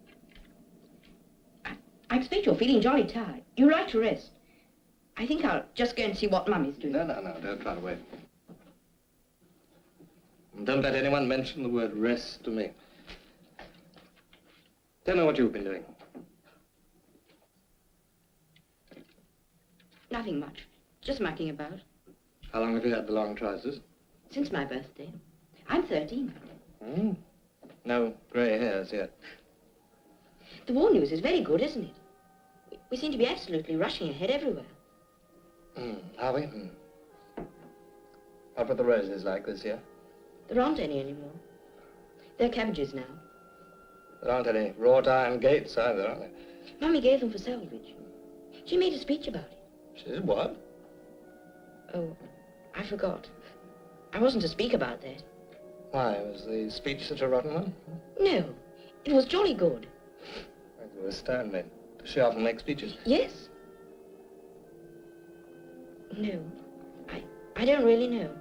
I expect you're feeling jolly tired. You'd like to rest. I think I'll just go and see what Mummy's doing. No, don't try to wait. And don't let anyone mention the word rest to me. Tell me what you've been doing. Nothing much. Just mucking about. How long have you had the long trousers? Since my birthday. I'm 13. No grey hairs yet. The war news is very good, isn't it? We seem to be absolutely rushing ahead everywhere. Are we? What were the roses like this year? There aren't any anymore. They're cabbages now. There aren't any wrought iron gates either, are there? Mummy gave them for salvage. She made a speech about it. She did what? Oh, I forgot. I wasn't to speak about that. Why, was the speech such a rotten one? No, it was jolly good. You were astounding. Does she often make speeches? Yes. No, I don't really know.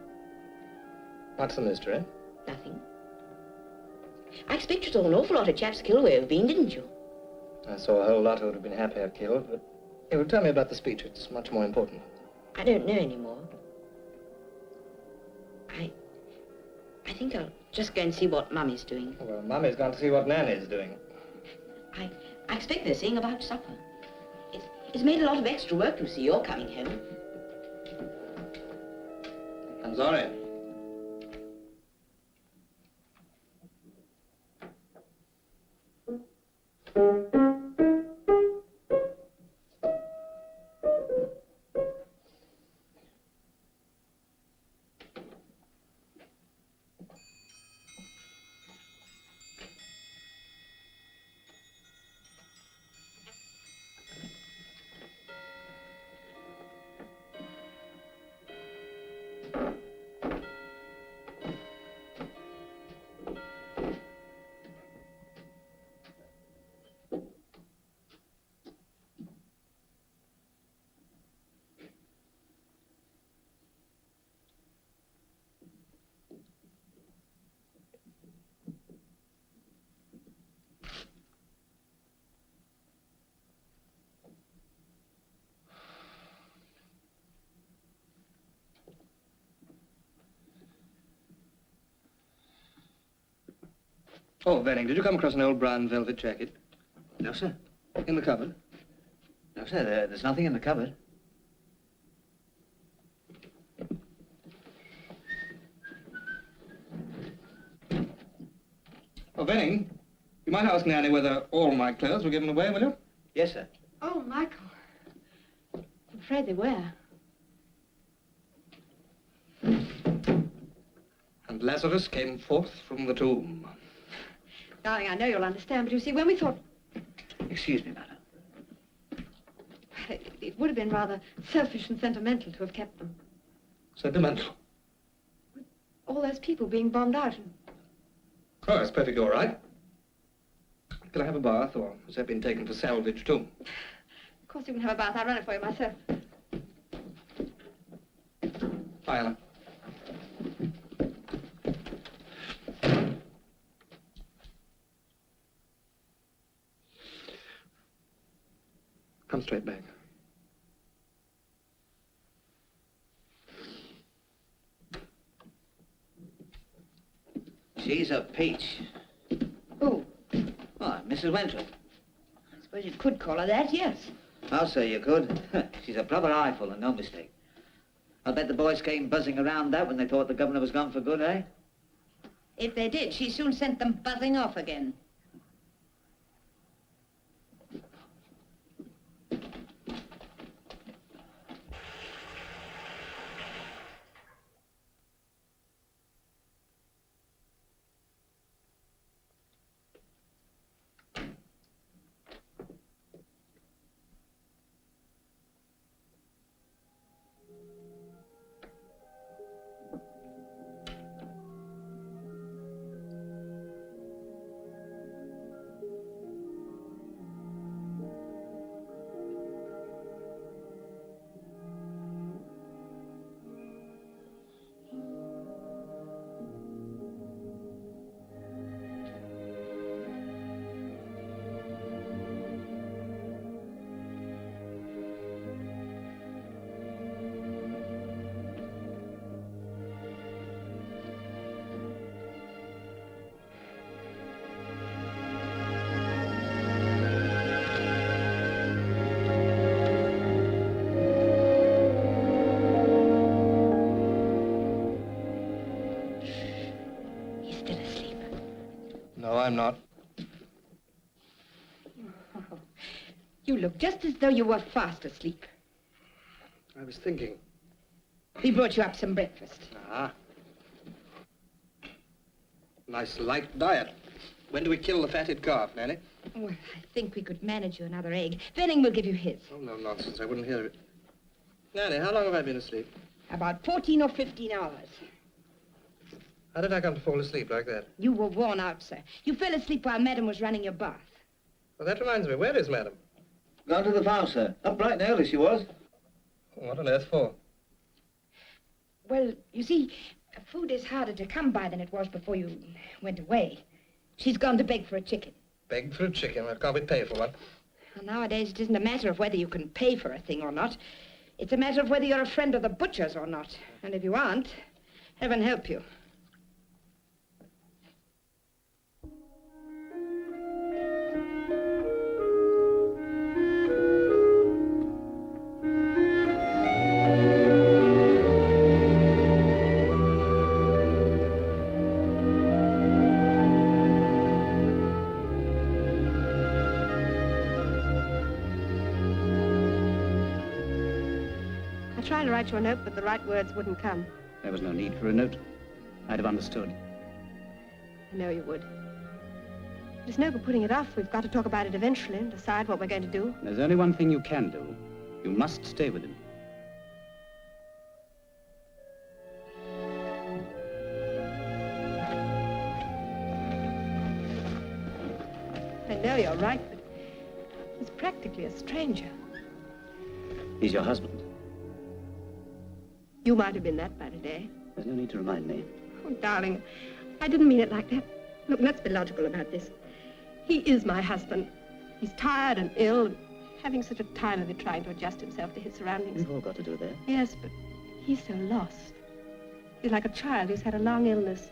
What's the mystery? Nothing. I expect you saw an awful lot of chaps killed where you've been, didn't you? I saw a whole lot who would have been happier killed, but you tell me about the speech. It's much more important. I don't know anymore. I think I'll just go and see what Mummy's doing. Well, Mummy's gone to see what Nanny's doing. I expect they're seeing about supper. It's made a lot of extra work, you see, you're coming home. I'm sorry. Oh, Benning, did you come across an old brown velvet jacket? No, sir. In the cupboard? No, sir, there's nothing in the cupboard. Oh, Benning, you might ask Nanny whether all my clothes were given away, will you? Yes, sir. Oh, Michael. I'm afraid they were. And Lazarus came forth from the tomb. Darling, I know you'll understand, but you see, when we thought... Excuse me, madam. It would have been rather selfish and sentimental to have kept them. Sentimental? All those people being bombed out and... Oh, it's perfectly all right. Can I have a bath, or has that been taken for salvage, too? Of course you can have a bath. I'll run it for you myself. Hi, Ella. Come straight back. She's a peach. Who? Oh, Mrs. Wentworth. I suppose you could call her that, yes. I'll say you could. She's a proper eyeful and no mistake. I'll bet the boys came buzzing around that when they thought the governor was gone for good, eh? If they did, she soon sent them buzzing off again. No, I'm not. You look just as though you were fast asleep. I was thinking. We brought you up some breakfast. Ah. Nice light diet. When do we kill the fatted calf, Nanny? Well, I think we could manage you another egg. Venning will give you his. Oh, no nonsense. I wouldn't hear of it. Nanny, how long have I been asleep? About 14 or 15 hours. How did I come to fall asleep like that? You were worn out, sir. You fell asleep while Madam was running your bath. Well, that reminds me. Where is Madam? Gone to the farm, sir. Up bright and early she was. What on earth for? Well, you see, food is harder to come by than it was before you went away. She's gone to beg for a chicken. Beg for a chicken? Well, can't we pay for one? Well, nowadays, it isn't a matter of whether you can pay for a thing or not. It's a matter of whether you're a friend of the butcher's or not. And if you aren't, heaven help you. I tried to write you a note, but the right words wouldn't come. There was no need for a note. I'd have understood. I know you would. There's no good putting it off. We've got to talk about it eventually and decide what we're going to do. There's only one thing you can do. You must stay with him. I know you're right, but he's practically a stranger. He's your husband. You might have been that by today. There's no need to remind me. Oh, darling, I didn't mean it like that. Look, let's be logical about this. He is my husband. He's tired and ill, and having such a time of it trying to adjust himself to his surroundings. We've all got to do that. Yes, but he's so lost. He's like a child who's had a long illness.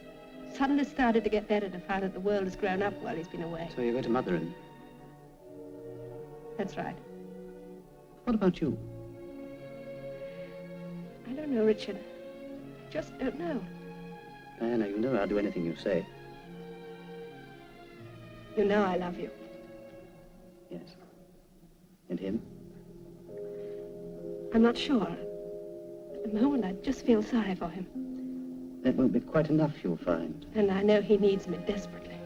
Suddenly started to get better to find that the world has grown up while he's been away. So you're going to mother him? That's right. What about you? I don't know, Richard. I just don't know. Diana, you know I'll do anything you say. You know I love you. Yes. And him? I'm not sure. At the moment, I just feel sorry for him. That won't be quite enough, you'll find. And I know he needs me desperately.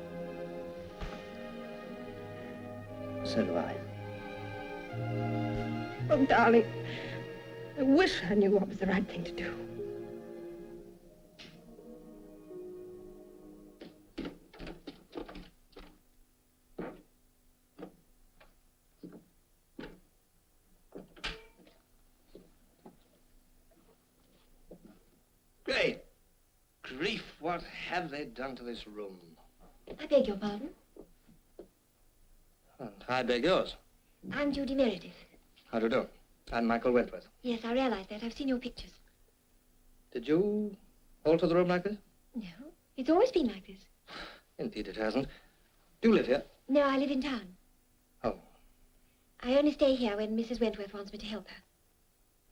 So do I. Oh, darling, I wish I knew what was the right thing to do. Great grief, what have they done to this room? I beg your pardon. And I beg yours. I'm Judy Meredith. How do you do? I'm Michael Wentworth. Yes, I realize that. I've seen your pictures. Did you alter the room like this? No, it's always been like this. Indeed it hasn't. Do you live here? No, I live in town. Oh. I only stay here when Mrs. Wentworth wants me to help her.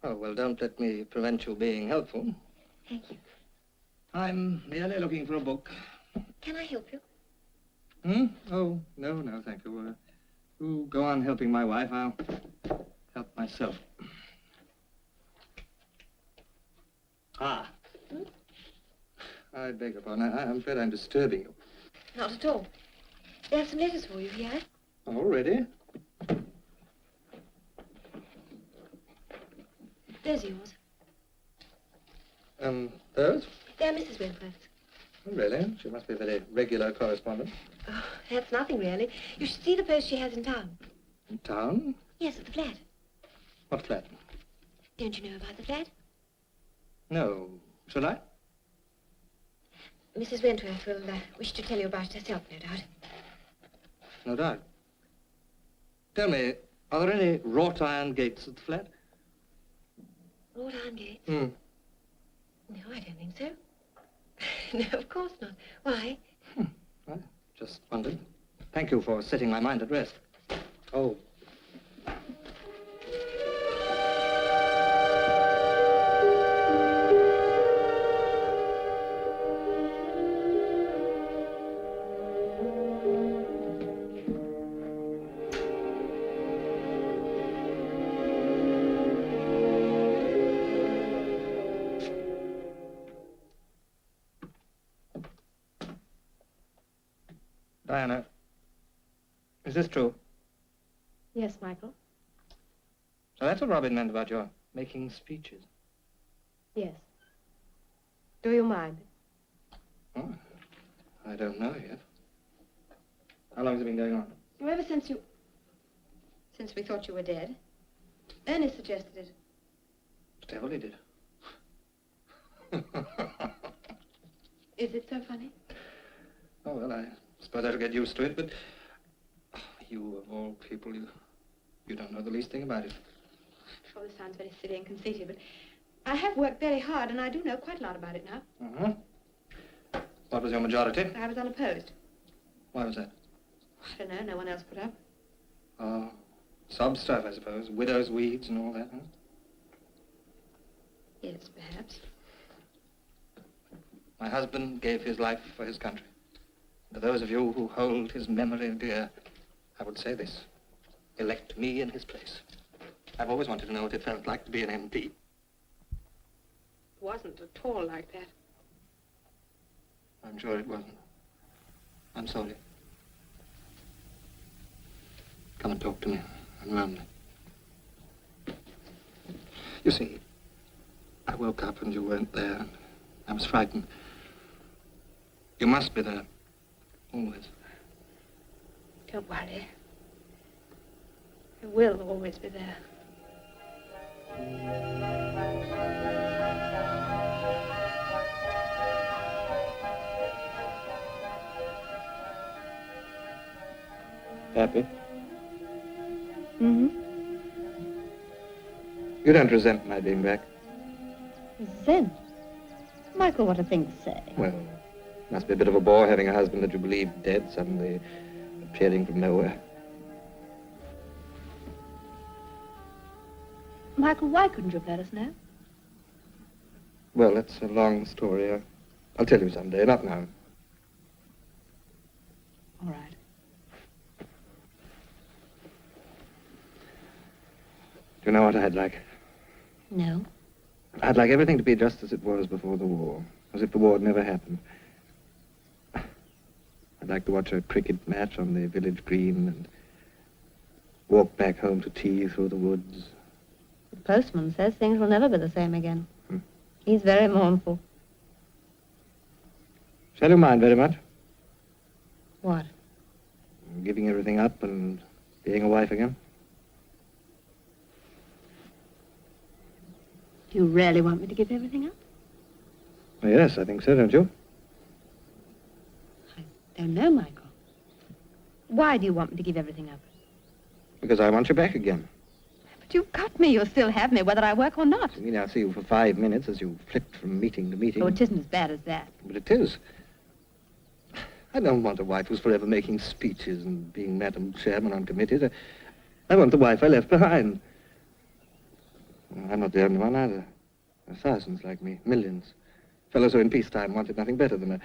Oh, well, don't let me prevent you being helpful. Thank you. I'm merely looking for a book. Can I help you? Hmm? Oh, no, thank you. You go on helping my wife. I'll help myself. Ah. I beg your pardon. I'm afraid I'm disturbing you. Not at all. There are some letters for you here. Already? Those are yours. Those? They're Mrs. Wentworth's. Oh, really? She must be a very regular correspondent. Oh, that's nothing, really. You should see the post she has in town. In town? Yes, at the flat. What flat? Don't you know about the flat? No. Should I? Mrs. Wentworth will wish to tell you about it herself, no doubt. No doubt. Tell me, are there any wrought iron gates at the flat? Wrought iron gates? Hmm. No, I don't think so. No, of course not. Why? I just wondered. Thank you for setting my mind at rest. Oh. Diana, is this true? Yes, Michael. So that's what Robin meant about your making speeches. Yes. Do you mind? Oh, I don't know yet. How long has it been going on? Well, ever since we thought you were dead. Ernest suggested it. Devil, he did. Is it so funny? Oh, well, I suppose I shall get used to it, but you, of all people, you don't know the least thing about it. I'm sure this sounds very silly and conceited, but I have worked very hard, and I do know quite a lot about it now. Uh-huh. What was your majority? I was unopposed. Why was that? I don't know, no one else put up. Oh, sob stuff, I suppose. Widow's weeds and all that, huh? Yes, perhaps. My husband gave his life for his country. To those of you who hold his memory dear, I would say this. Elect me in his place. I've always wanted to know what it felt like to be an MP. It wasn't at all like that. I'm sure it wasn't. I'm sorry. Come and talk to me. I'm lonely. You see, I woke up and you weren't there. I was frightened. You must be there. Always. Don't worry. I will always be there. Happy? Mm-hmm. You don't resent my being back? Resent? Michael, what a thing to say. Well, must be a bit of a bore having a husband that you believe dead suddenly appearing from nowhere. Michael, why couldn't you have let us know? Well, that's a long story. I'll tell you someday, not now. All right. You know what I'd like? No. I'd like everything to be just as it was before the war, as if the war had never happened. I'd like to watch a cricket match on the village green and walk back home to tea through the woods. The postman says things will never be the same again. He's very mournful. Shall you mind very much? What? Giving everything up and being a wife again? Do you really want me to give everything up? Well, yes, I think so, don't you? Don't know, Michael. Why do you want me to give everything up? Because I want you back again. But you've got me. You'll still have me, whether I work or not. I mean, I'll see you for 5 minutes as you flipped from meeting to meeting. Oh, it isn't as bad as that. But it is. I don't want a wife who's forever making speeches and being Madam Chairman on committees. I want the wife I left behind. I'm not the only one either. There are thousands like me, millions. Fellows who in peacetime wanted nothing better than a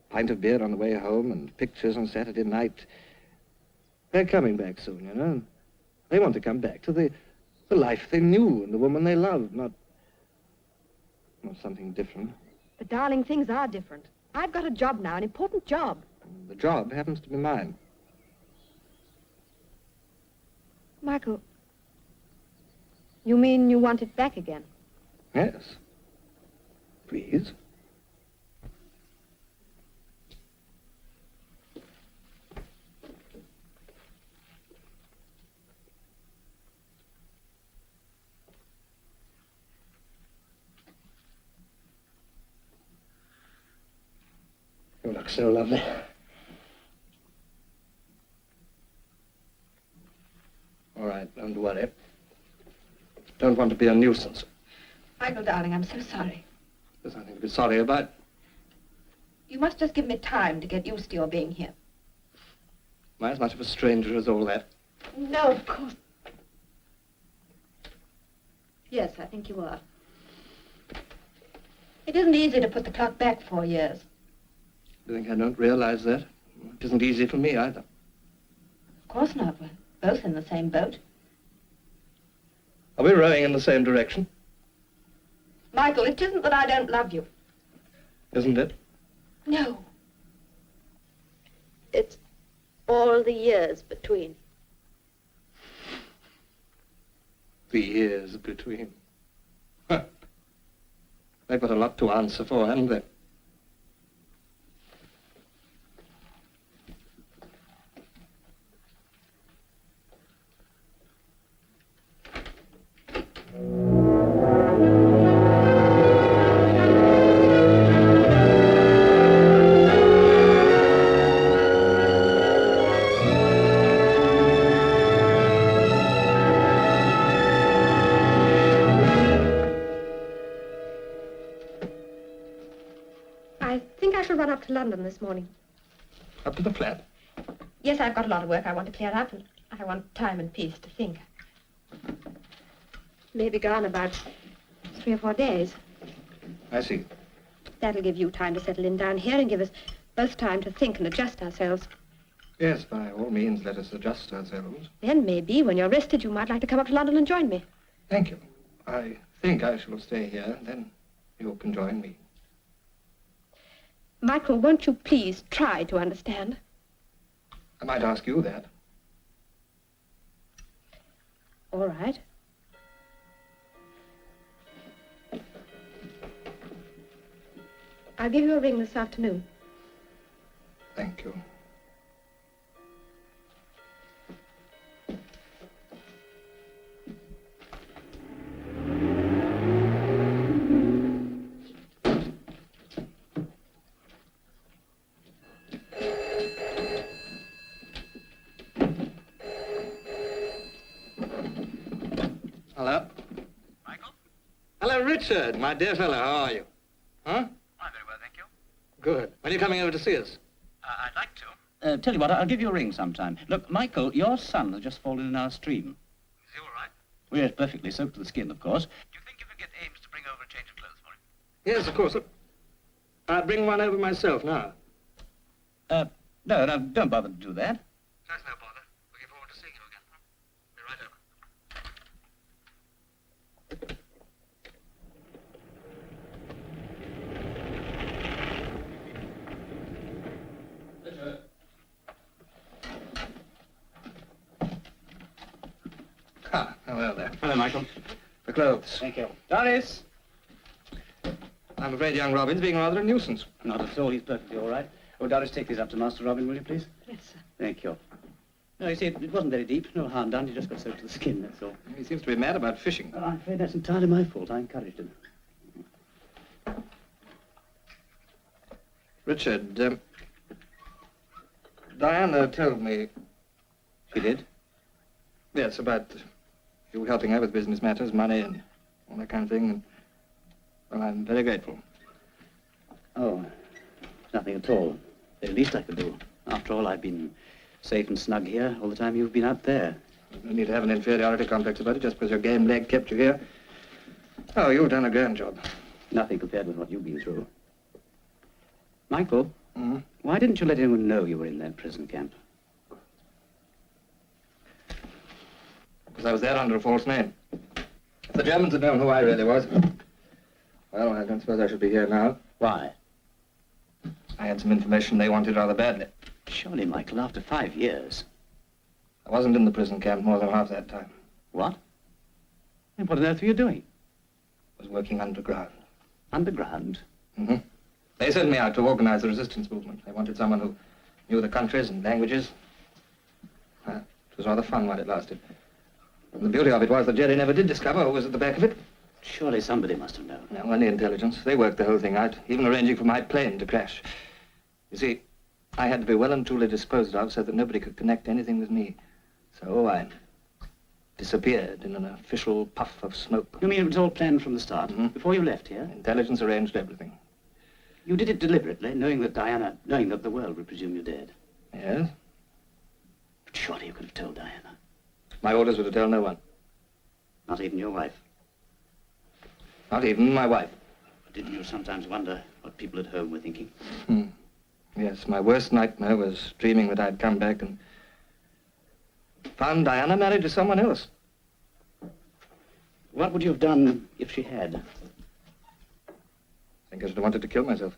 pint of beer on the way home and pictures on Saturday night. They're coming back soon, you know. They want to come back to the life they knew and the woman they loved, not something different. But, darling, things are different. I've got a job now, an important job. The job happens to be mine. Michael, you mean you want it back again? Yes. Please. You look so lovely. All right, don't worry. Don't want to be a nuisance. Michael, darling, I'm so sorry. There's nothing to be sorry about. You must just give me time to get used to your being here. Am I as much of a stranger as all that? No, of course. Yes, I think you are. It isn't easy to put the clock back 4 years. You think I don't realize that? It isn't easy for me either. Of course not. We're both in the same boat. Are we rowing in the same direction? Michael, it isn't that I don't love you. Isn't it? No. It's all the years between. The years between. Huh. They've got a lot to answer for, haven't they? Run up to London this morning. Up to the flat? Yes, I've got a lot of work I want to clear up, and I want time and peace to think. Maybe gone about 3 or 4 days. I see. That'll give you time to settle in down here and give us both time to think and adjust ourselves. Yes, by all means, let us adjust ourselves. Then maybe, when you're rested, you might like to come up to London and join me. Thank you. I think I shall stay here, then you can join me. Michael, won't you please try to understand? I might ask you that. All right. I'll give you a ring this afternoon. Thank you. Hello? Michael? Hello, Richard, my dear fellow. How are you? Huh? I'm very well, thank you. Good. When are you coming over to see us? I'd like to. Tell you what, I'll give you a ring sometime. Look, Michael, your son has just fallen in our stream. Is he all right? Well, yes, perfectly soaked to the skin, of course. Do you think you could get Ames to bring over a change of clothes for him? Yes, of course. I'll bring one over myself now. No, don't bother to do that. That's no bother. Looking forward to seeing you again. Be right over. sir. Hello, Michael. The clothes. Thank you. Doris! I'm afraid young Robin's being rather a nuisance. Not at all. He's perfectly all right. Oh, Doris, take these up to Master Robin, will you, please? Yes, sir. Thank you. No, you see, it wasn't very deep. No harm done. He just got soaked to the skin, that's all. He seems to be mad about fishing. Well, I'm afraid that's entirely my fault. I encouraged him. Richard, Diana told me... She did? Yes, about you helping her with business matters, money and all that kind of thing. And, well, I'm very grateful. Oh, nothing at all. The least I could do. After all, I've been safe and snug here all the time you've been out there. You need to have an inferiority complex about it just because your game leg kept you here. Oh, you've done a grand job. Nothing compared with what you've been through. Michael, why didn't you let anyone know you were in that prison camp? Because I was there under a false name. If the Germans had known who I really was, well, I don't suppose I should be here now. Why? I had some information they wanted rather badly. Surely, Michael, after 5 years. I wasn't in the prison camp more than half that time. What? And what on earth were you doing? I was working underground. Underground? Mm-hmm. They sent me out to organize the resistance movement. They wanted someone who knew the countries and languages. It was rather fun while it lasted. And the beauty of it was that Jerry never did discover who was at the back of it. Surely somebody must have known. No, only intelligence. They worked the whole thing out, even arranging for my plane to crash. You see, I had to be well and truly disposed of so that nobody could connect anything with me. So I disappeared in an official puff of smoke. You mean it was all planned from the start, before you left here? Intelligence arranged everything. You did it deliberately, knowing that the world would presume you dead. Yes? But surely you could have told Diana. My orders were to tell no one. Not even your wife? Not even my wife. But didn't you sometimes wonder what people at home were thinking? Yes, my worst nightmare was dreaming that I'd come back and found Diana married to someone else. What would you have done if she had? I think I should have wanted to kill myself.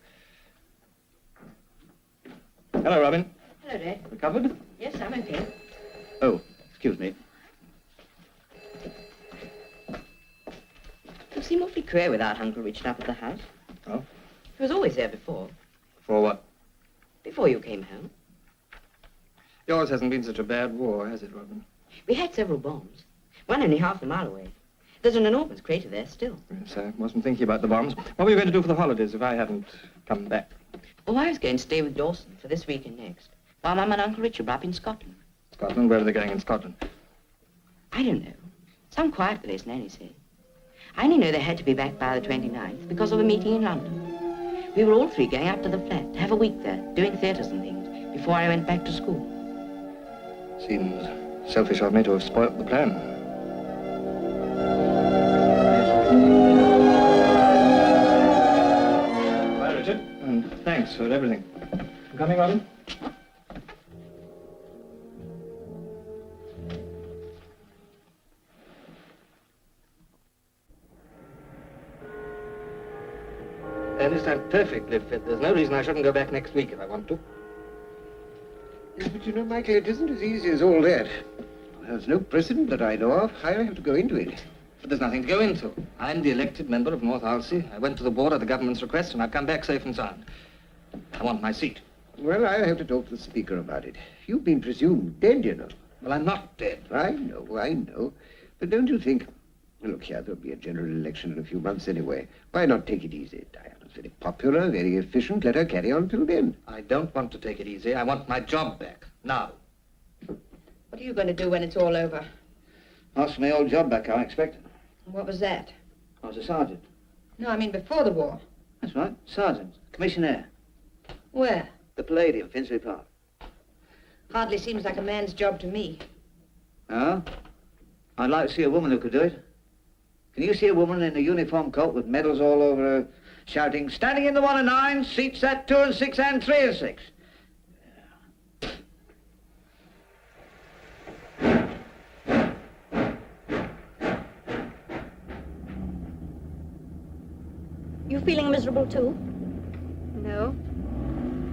Hello, Robin. Hello, Dad. Recovered? Yes, I'm okay. Oh, excuse me. You seem awfully queer without Uncle Richard up at the house. Oh? He was always there before. For what? Before you came home. Yours hasn't been such a bad war, has it, Robin? We had several bombs. One only half a mile away. There's an enormous crater there still. Yes, I wasn't thinking about the bombs. What were you going to do for the holidays if I hadn't come back? Oh, I was going to stay with Dawson for this week and next, while Mum and Uncle Richard were up in Scotland. Scotland? Where are they going in Scotland? I don't know. Some quiet place, Nanny said. I only know they had to be back by the 29th because of a meeting in London. We were all three going up to the flat to have a week there, doing theatres and things, before I went back to school. Seems selfish of me to have spoilt the plan. Bye, Richard. And thanks for everything. You coming, Robin? Ernest, I'm perfectly fit. There's no reason I shouldn't go back next week if I want to. Yes, but you know, Michael, it isn't as easy as all that. There's no precedent that I know of. I'll have to go into it. But there's nothing to go into. I'm the elected member of North Alsea. I went to the board at the government's request, and I've come back safe and sound. I want my seat. Well, I'll have to talk to the Speaker about it. You've been presumed dead, you know. Well, I'm not dead. I know. But don't you think... Look here, there'll be a general election in a few months anyway. Why not take it easy? Diana's very popular, very efficient. Let her carry on till then. I don't want to take it easy. I want my job back. Now. What are you going to do when it's all over? Ask my old job back, I expect. What was that? I was a sergeant. No, I mean before the war. That's right, sergeant, commissionaire. Where? The Palladium, Finsbury Park. Hardly seems like a man's job to me. Oh? I'd like to see a woman who could do it. Can you see a woman in a uniform coat with medals all over her shouting, standing in the 1 and 9, seats at 2 and 6 and 3 and 6? You feeling miserable too? No.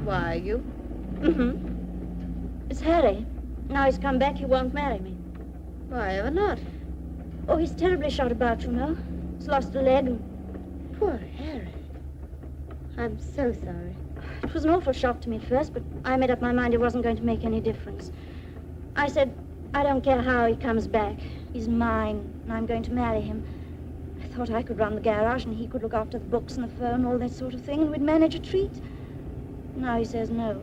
Why, you? Mm-hmm. It's Harry. Now he's come back, he won't marry me. Why ever not? Oh, he's terribly shot about, you know. He's lost a leg. Poor Harry. I'm so sorry. It was an awful shock to me at first, but I made up my mind it wasn't going to make any difference. I said, I don't care how he comes back. He's mine, and I'm going to marry him. I thought I could run the garage, and he could look after the books and the phone, all that sort of thing, and we'd manage a treat. Now he says no.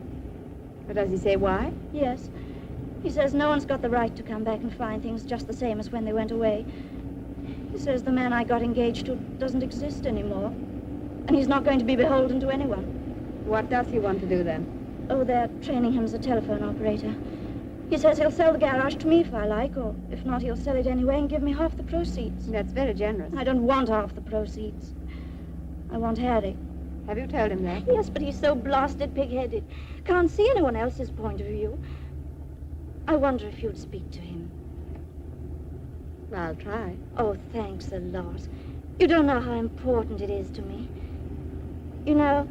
But does he say why? Yes. He says no one's got the right to come back and find things just the same as when they went away. He says the man I got engaged to doesn't exist anymore, and he's not going to be beholden to anyone. What does he want to do then? Oh, they're training him as a telephone operator. He says he'll sell the garage to me if I like, or if not, he'll sell it anyway and give me half the proceeds. That's very generous. I don't want half the proceeds. I want Harry. Have you told him that? Yes, but he's so blasted pig-headed. Can't see anyone else's point of view. I wonder if you'd speak to him. I'll try. Oh, thanks a lot. You don't know how important it is to me. You know,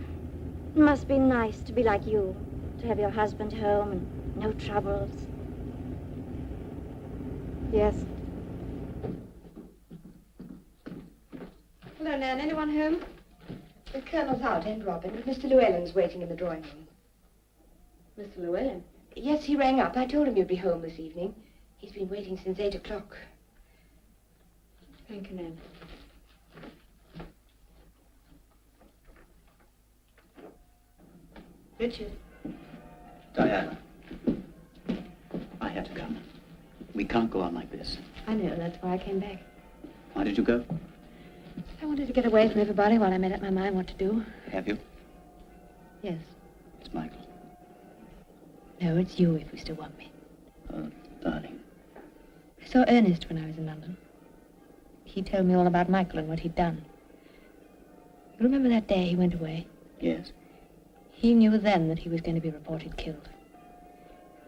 it must be nice to be like you, to have your husband home and no troubles. Yes. Hello, Nan. Anyone home? The Colonel's out, and Robin, but Mr. Llewellyn's waiting in the drawing room. Mr. Llewellyn? Yes, he rang up. I told him you'd be home this evening. He's been waiting since 8 o'clock. Thank you, Nan. Richard. Diana, I had to come. We can't go on like this. I know. That's why I came back. Why did you go? I wanted to get away from everybody while I made up my mind what to do. Have you? Yes. It's Michael. No, it's you if you still want me. Oh, darling. I saw Ernest when I was in London. He told me all about Michael and what he'd done. You remember that day he went away? Yes. He knew then that he was going to be reported killed.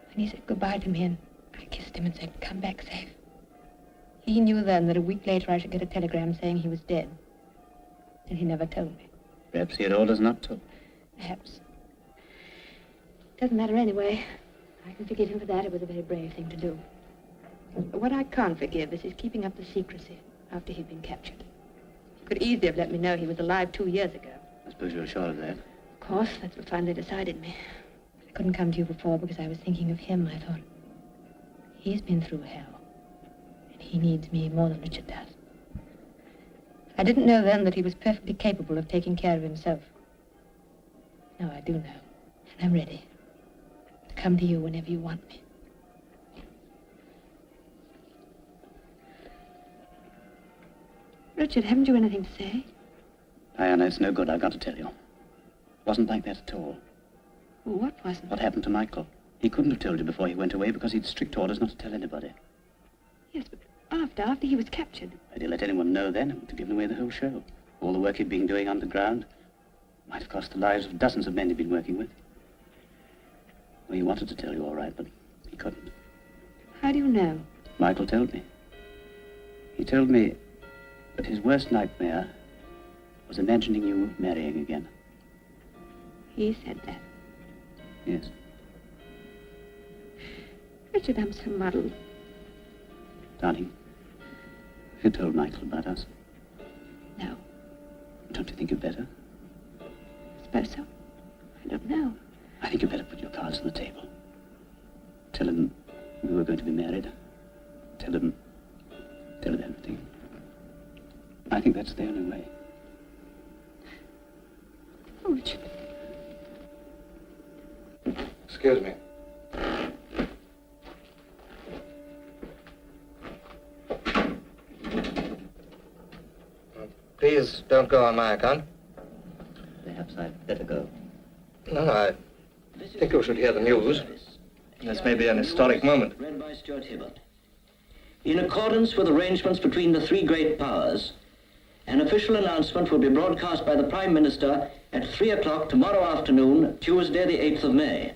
When he said goodbye to me and I kissed him and said, come back safe. He knew then that a week later I should get a telegram saying he was dead. And he never told me. Perhaps he had orders not to. Perhaps. Doesn't matter anyway. I can forgive him for that. It was a very brave thing to do. But what I can't forgive is his keeping up the secrecy after he'd been captured. He could easily have let me know he was alive 2 years ago. I suppose you were sure of that. Of course, that's what finally decided me. I couldn't come to you before because I was thinking of him. I thought, he's been through hell, and he needs me more than Richard does. I didn't know then that he was perfectly capable of taking care of himself. Now I do know, and I'm ready to come to you whenever you want me. Richard, haven't you anything to say? Diana, it's no good. I've got to tell you. Wasn't like that at all. Well, what wasn't? What happened to Michael? He couldn't have told you before he went away because he'd strict orders not to tell anybody. Yes, but after he was captured. Had he let anyone know then, it would have given away the whole show. All the work he'd been doing underground might have cost the lives of dozens of men he'd been working with. Well, he wanted to tell you all right, but he couldn't. How do you know? Michael told me. He told me that his worst nightmare was imagining you marrying again. He said that. Yes. Richard, I'm so muddled. Darling, have you told Michael about us? No. Don't you think you'd better? I suppose so. I don't know. I think you'd better put your cards on the table. Tell him we were going to be married. Tell him everything. I think that's the only way. Oh, Richard. Excuse me. Please don't go on my account. Perhaps I'd better go. No, I think you should hear the news. This may be an historic moment. Read by Stuart Hibbert. In accordance with arrangements between the three great powers, an official announcement will be broadcast by the Prime Minister at 3 o'clock tomorrow afternoon, Tuesday the 8th of May.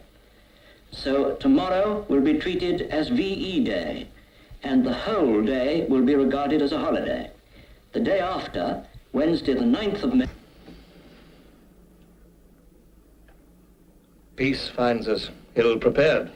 So tomorrow will be treated as VE Day, and the whole day will be regarded as a holiday. The day after, Wednesday the 9th of May... Peace finds us ill-prepared.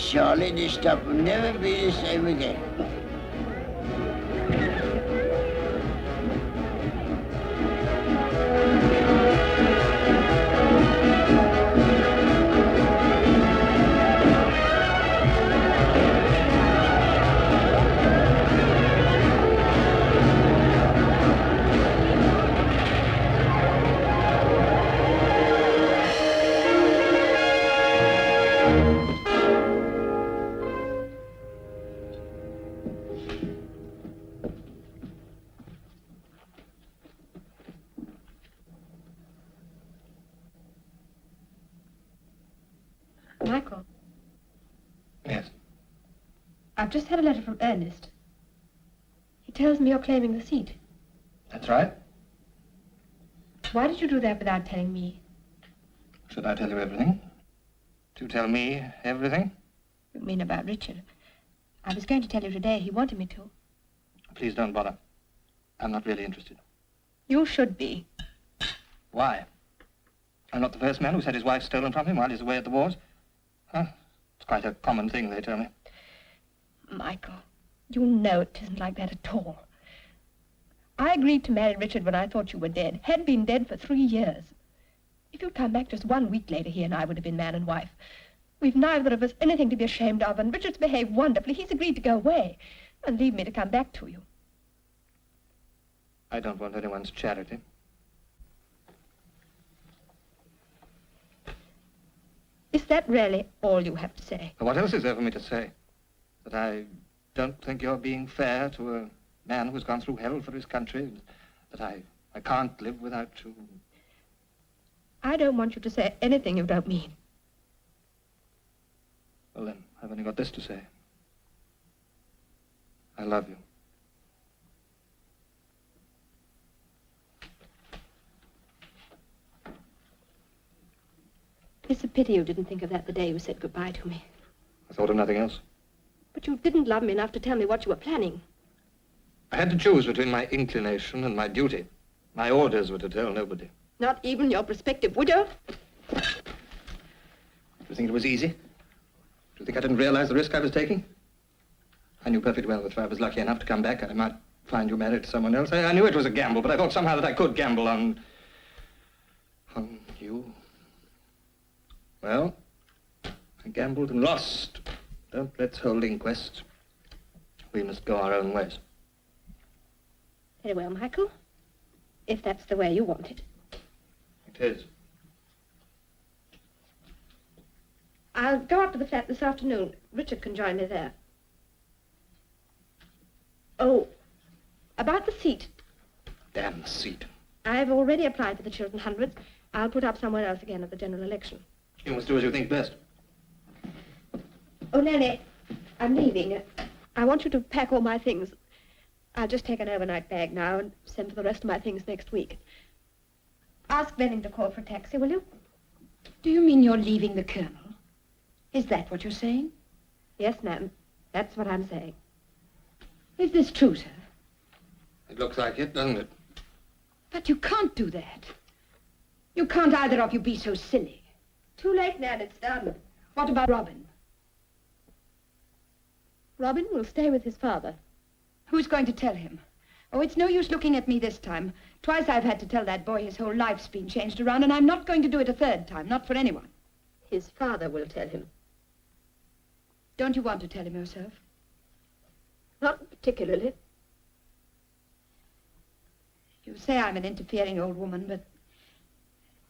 surely this stuff will never be the same again. Michael. Yes. I've just had a letter from Ernest. He tells me you're claiming the seat. That's right. Why did you do that without telling me? Should I tell you everything? To tell me everything? You mean about Richard? I was going to tell you today. He wanted me to. Please don't bother. I'm not really interested. You should be. Why? I'm not the first man who's had his wife stolen from him while he's away at the wars. Huh? It's quite a common thing, they tell me. Michael, you know it isn't like that at all. I agreed to marry Richard when I thought you were dead. Had been dead for 3 years. If you'd come back just 1 week later, he and I would have been man and wife. We've neither of us anything to be ashamed of, and Richard's behaved wonderfully. He's agreed to go away and leave me to come back to you. I don't want anyone's charity. Is that really all you have to say? What else is there for me to say? That I don't think you're being fair to a man who's gone through hell for his country. That I can't live without you. I don't want you to say anything you don't mean. Well then, I've only got this to say. I love you. It's a pity you didn't think of that the day you said goodbye to me. I thought of nothing else. But you didn't love me enough to tell me what you were planning. I had to choose between my inclination and my duty. My orders were to tell nobody. Not even your prospective widow? Do you think it was easy? Do you think I didn't realize the risk I was taking? I knew perfectly well that if I was lucky enough to come back, I might find you married to someone else. I knew it was a gamble, but I thought somehow that I could gamble on you. Well, I gambled and lost. Don't let's hold inquests. We must go our own ways. Very well, Michael. If that's the way you want it. It is. I'll go up to the flat this afternoon. Richard can join me there. Oh, about the seat. Damn seat. I've already applied for the Chiltern Hundreds. I'll put up somewhere else again at the general election. You must do as you think best. Oh, Nanny, I'm leaving. I want you to pack all my things. I'll just take an overnight bag now and send for the rest of my things next week. Ask Benning to call for a taxi, will you? Do you mean you're leaving the Colonel? Is that what you're saying? Yes, ma'am. That's what I'm saying. Is this true, sir? It looks like it, doesn't it? But you can't do that. You can't either of you be so silly. Too late, Nan. It's done. What about Robin? Robin will stay with his father. Who's going to tell him? Oh, it's no use looking at me this time. Twice I've had to tell that boy his whole life's been changed around, and I'm not going to do it a third time, not for anyone. His father will tell him. Don't you want to tell him yourself? Not particularly. You say I'm an interfering old woman, but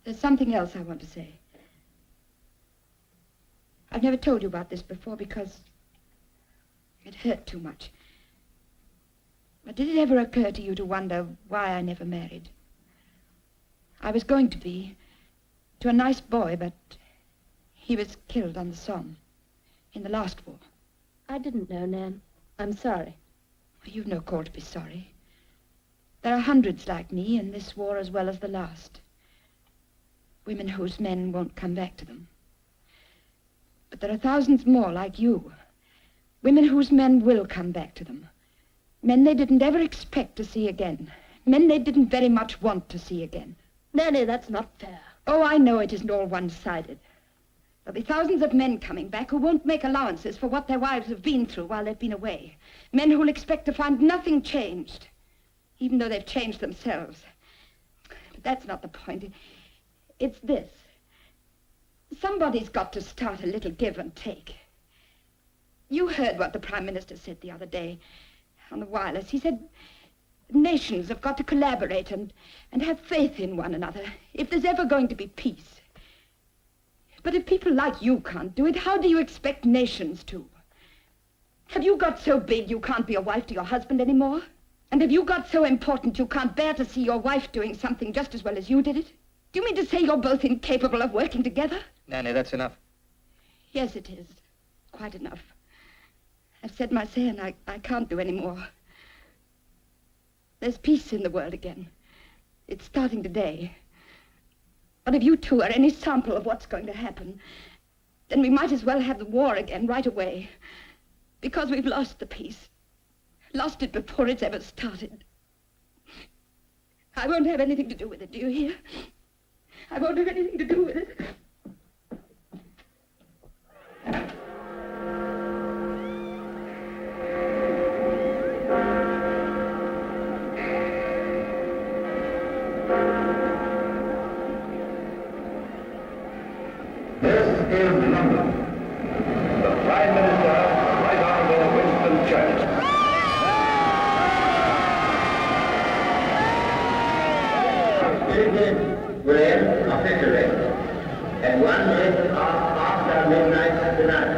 there's something else I want to say. I've never told you about this before because it hurt too much. But did it ever occur to you to wonder why I never married? I was going to be, to a nice boy, but he was killed on the Somme in the last war. I didn't know, Nan. I'm sorry. You've no call to be sorry. There are hundreds like me in this war as well as the last. Women whose men won't come back to them. But there are thousands more like you. Women whose men will come back to them. Men they didn't ever expect to see again. Men they didn't very much want to see again. Nanny, that's not fair. Oh, I know it isn't all one-sided. There'll be thousands of men coming back who won't make allowances for what their wives have been through while they've been away. Men who'll expect to find nothing changed, even though they've changed themselves. But that's not the point. It's this. Somebody's got to start a little give and take. You heard what the Prime Minister said the other day on the wireless. He said nations have got to collaborate and have faith in one another if there's ever going to be peace. But if people like you can't do it, how do you expect nations to? Have you got so big you can't be a wife to your husband anymore? And have you got so important you can't bear to see your wife doing something just as well as you did it? Do you mean to say you're both incapable of working together? Nanny, that's enough. Yes, it is. Quite enough. I've said my say and I can't do any more. There's peace in the world again. It's starting today. But if you two are any sample of what's going to happen, then we might as well have the war again right away. Because we've lost the peace. Lost it before it's ever started. I won't have anything to do with it, do you hear? I won't have anything to do with it. This is London. The Prime Minister, Right Honorable Winston Churchill. It will end officially at 1 minute after midnight tonight,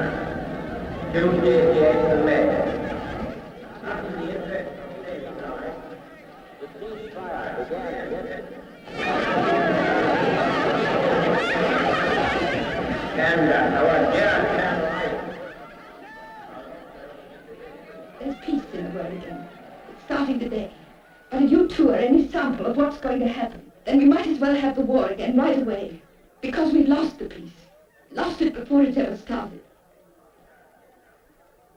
Tuesday, the 8th of May. There's peace in the world again. It's starting today. But if you two are any sample of what's going to happen, then we might as well have the war again right away. Because we've lost the peace. Lost it before it ever started.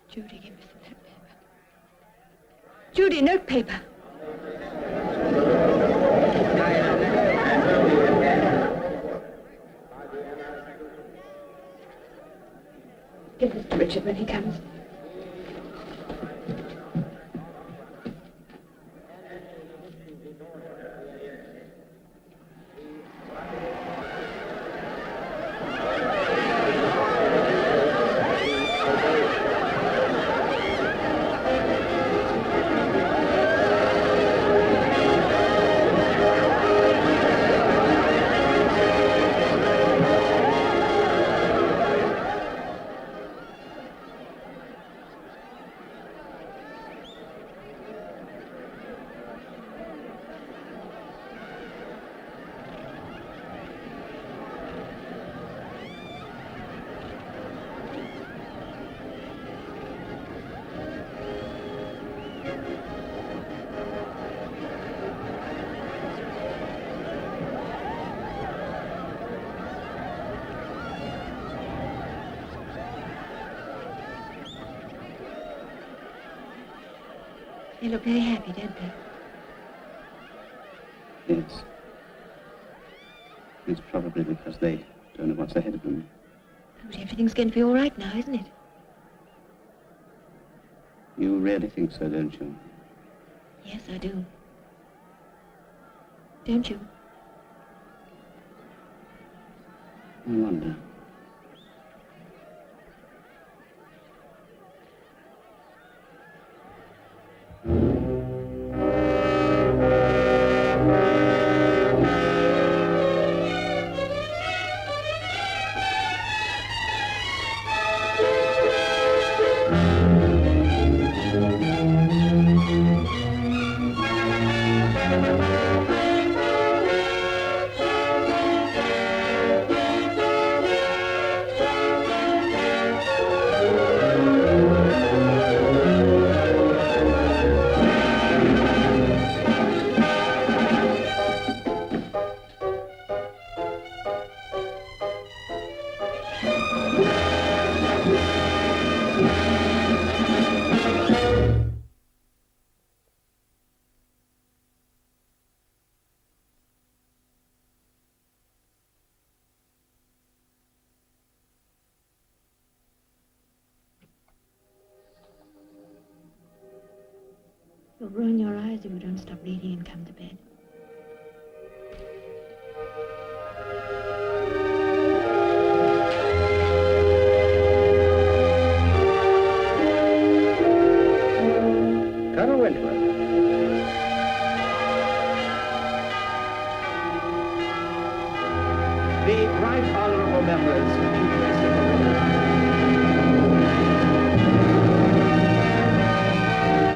Judy, give me some notepaper. Judy, notepaper. Give this to Richard when he comes. They look very happy, don't they? Yes. It's probably because they don't know what's ahead of them. But everything's going to be all right now, isn't it? You really think so, don't you? Yes, I do. Don't you? I wonder. It'll ruin your eyes if you don't stop reading and come to bed. Colonel Wentworth. The right honourable members, interested in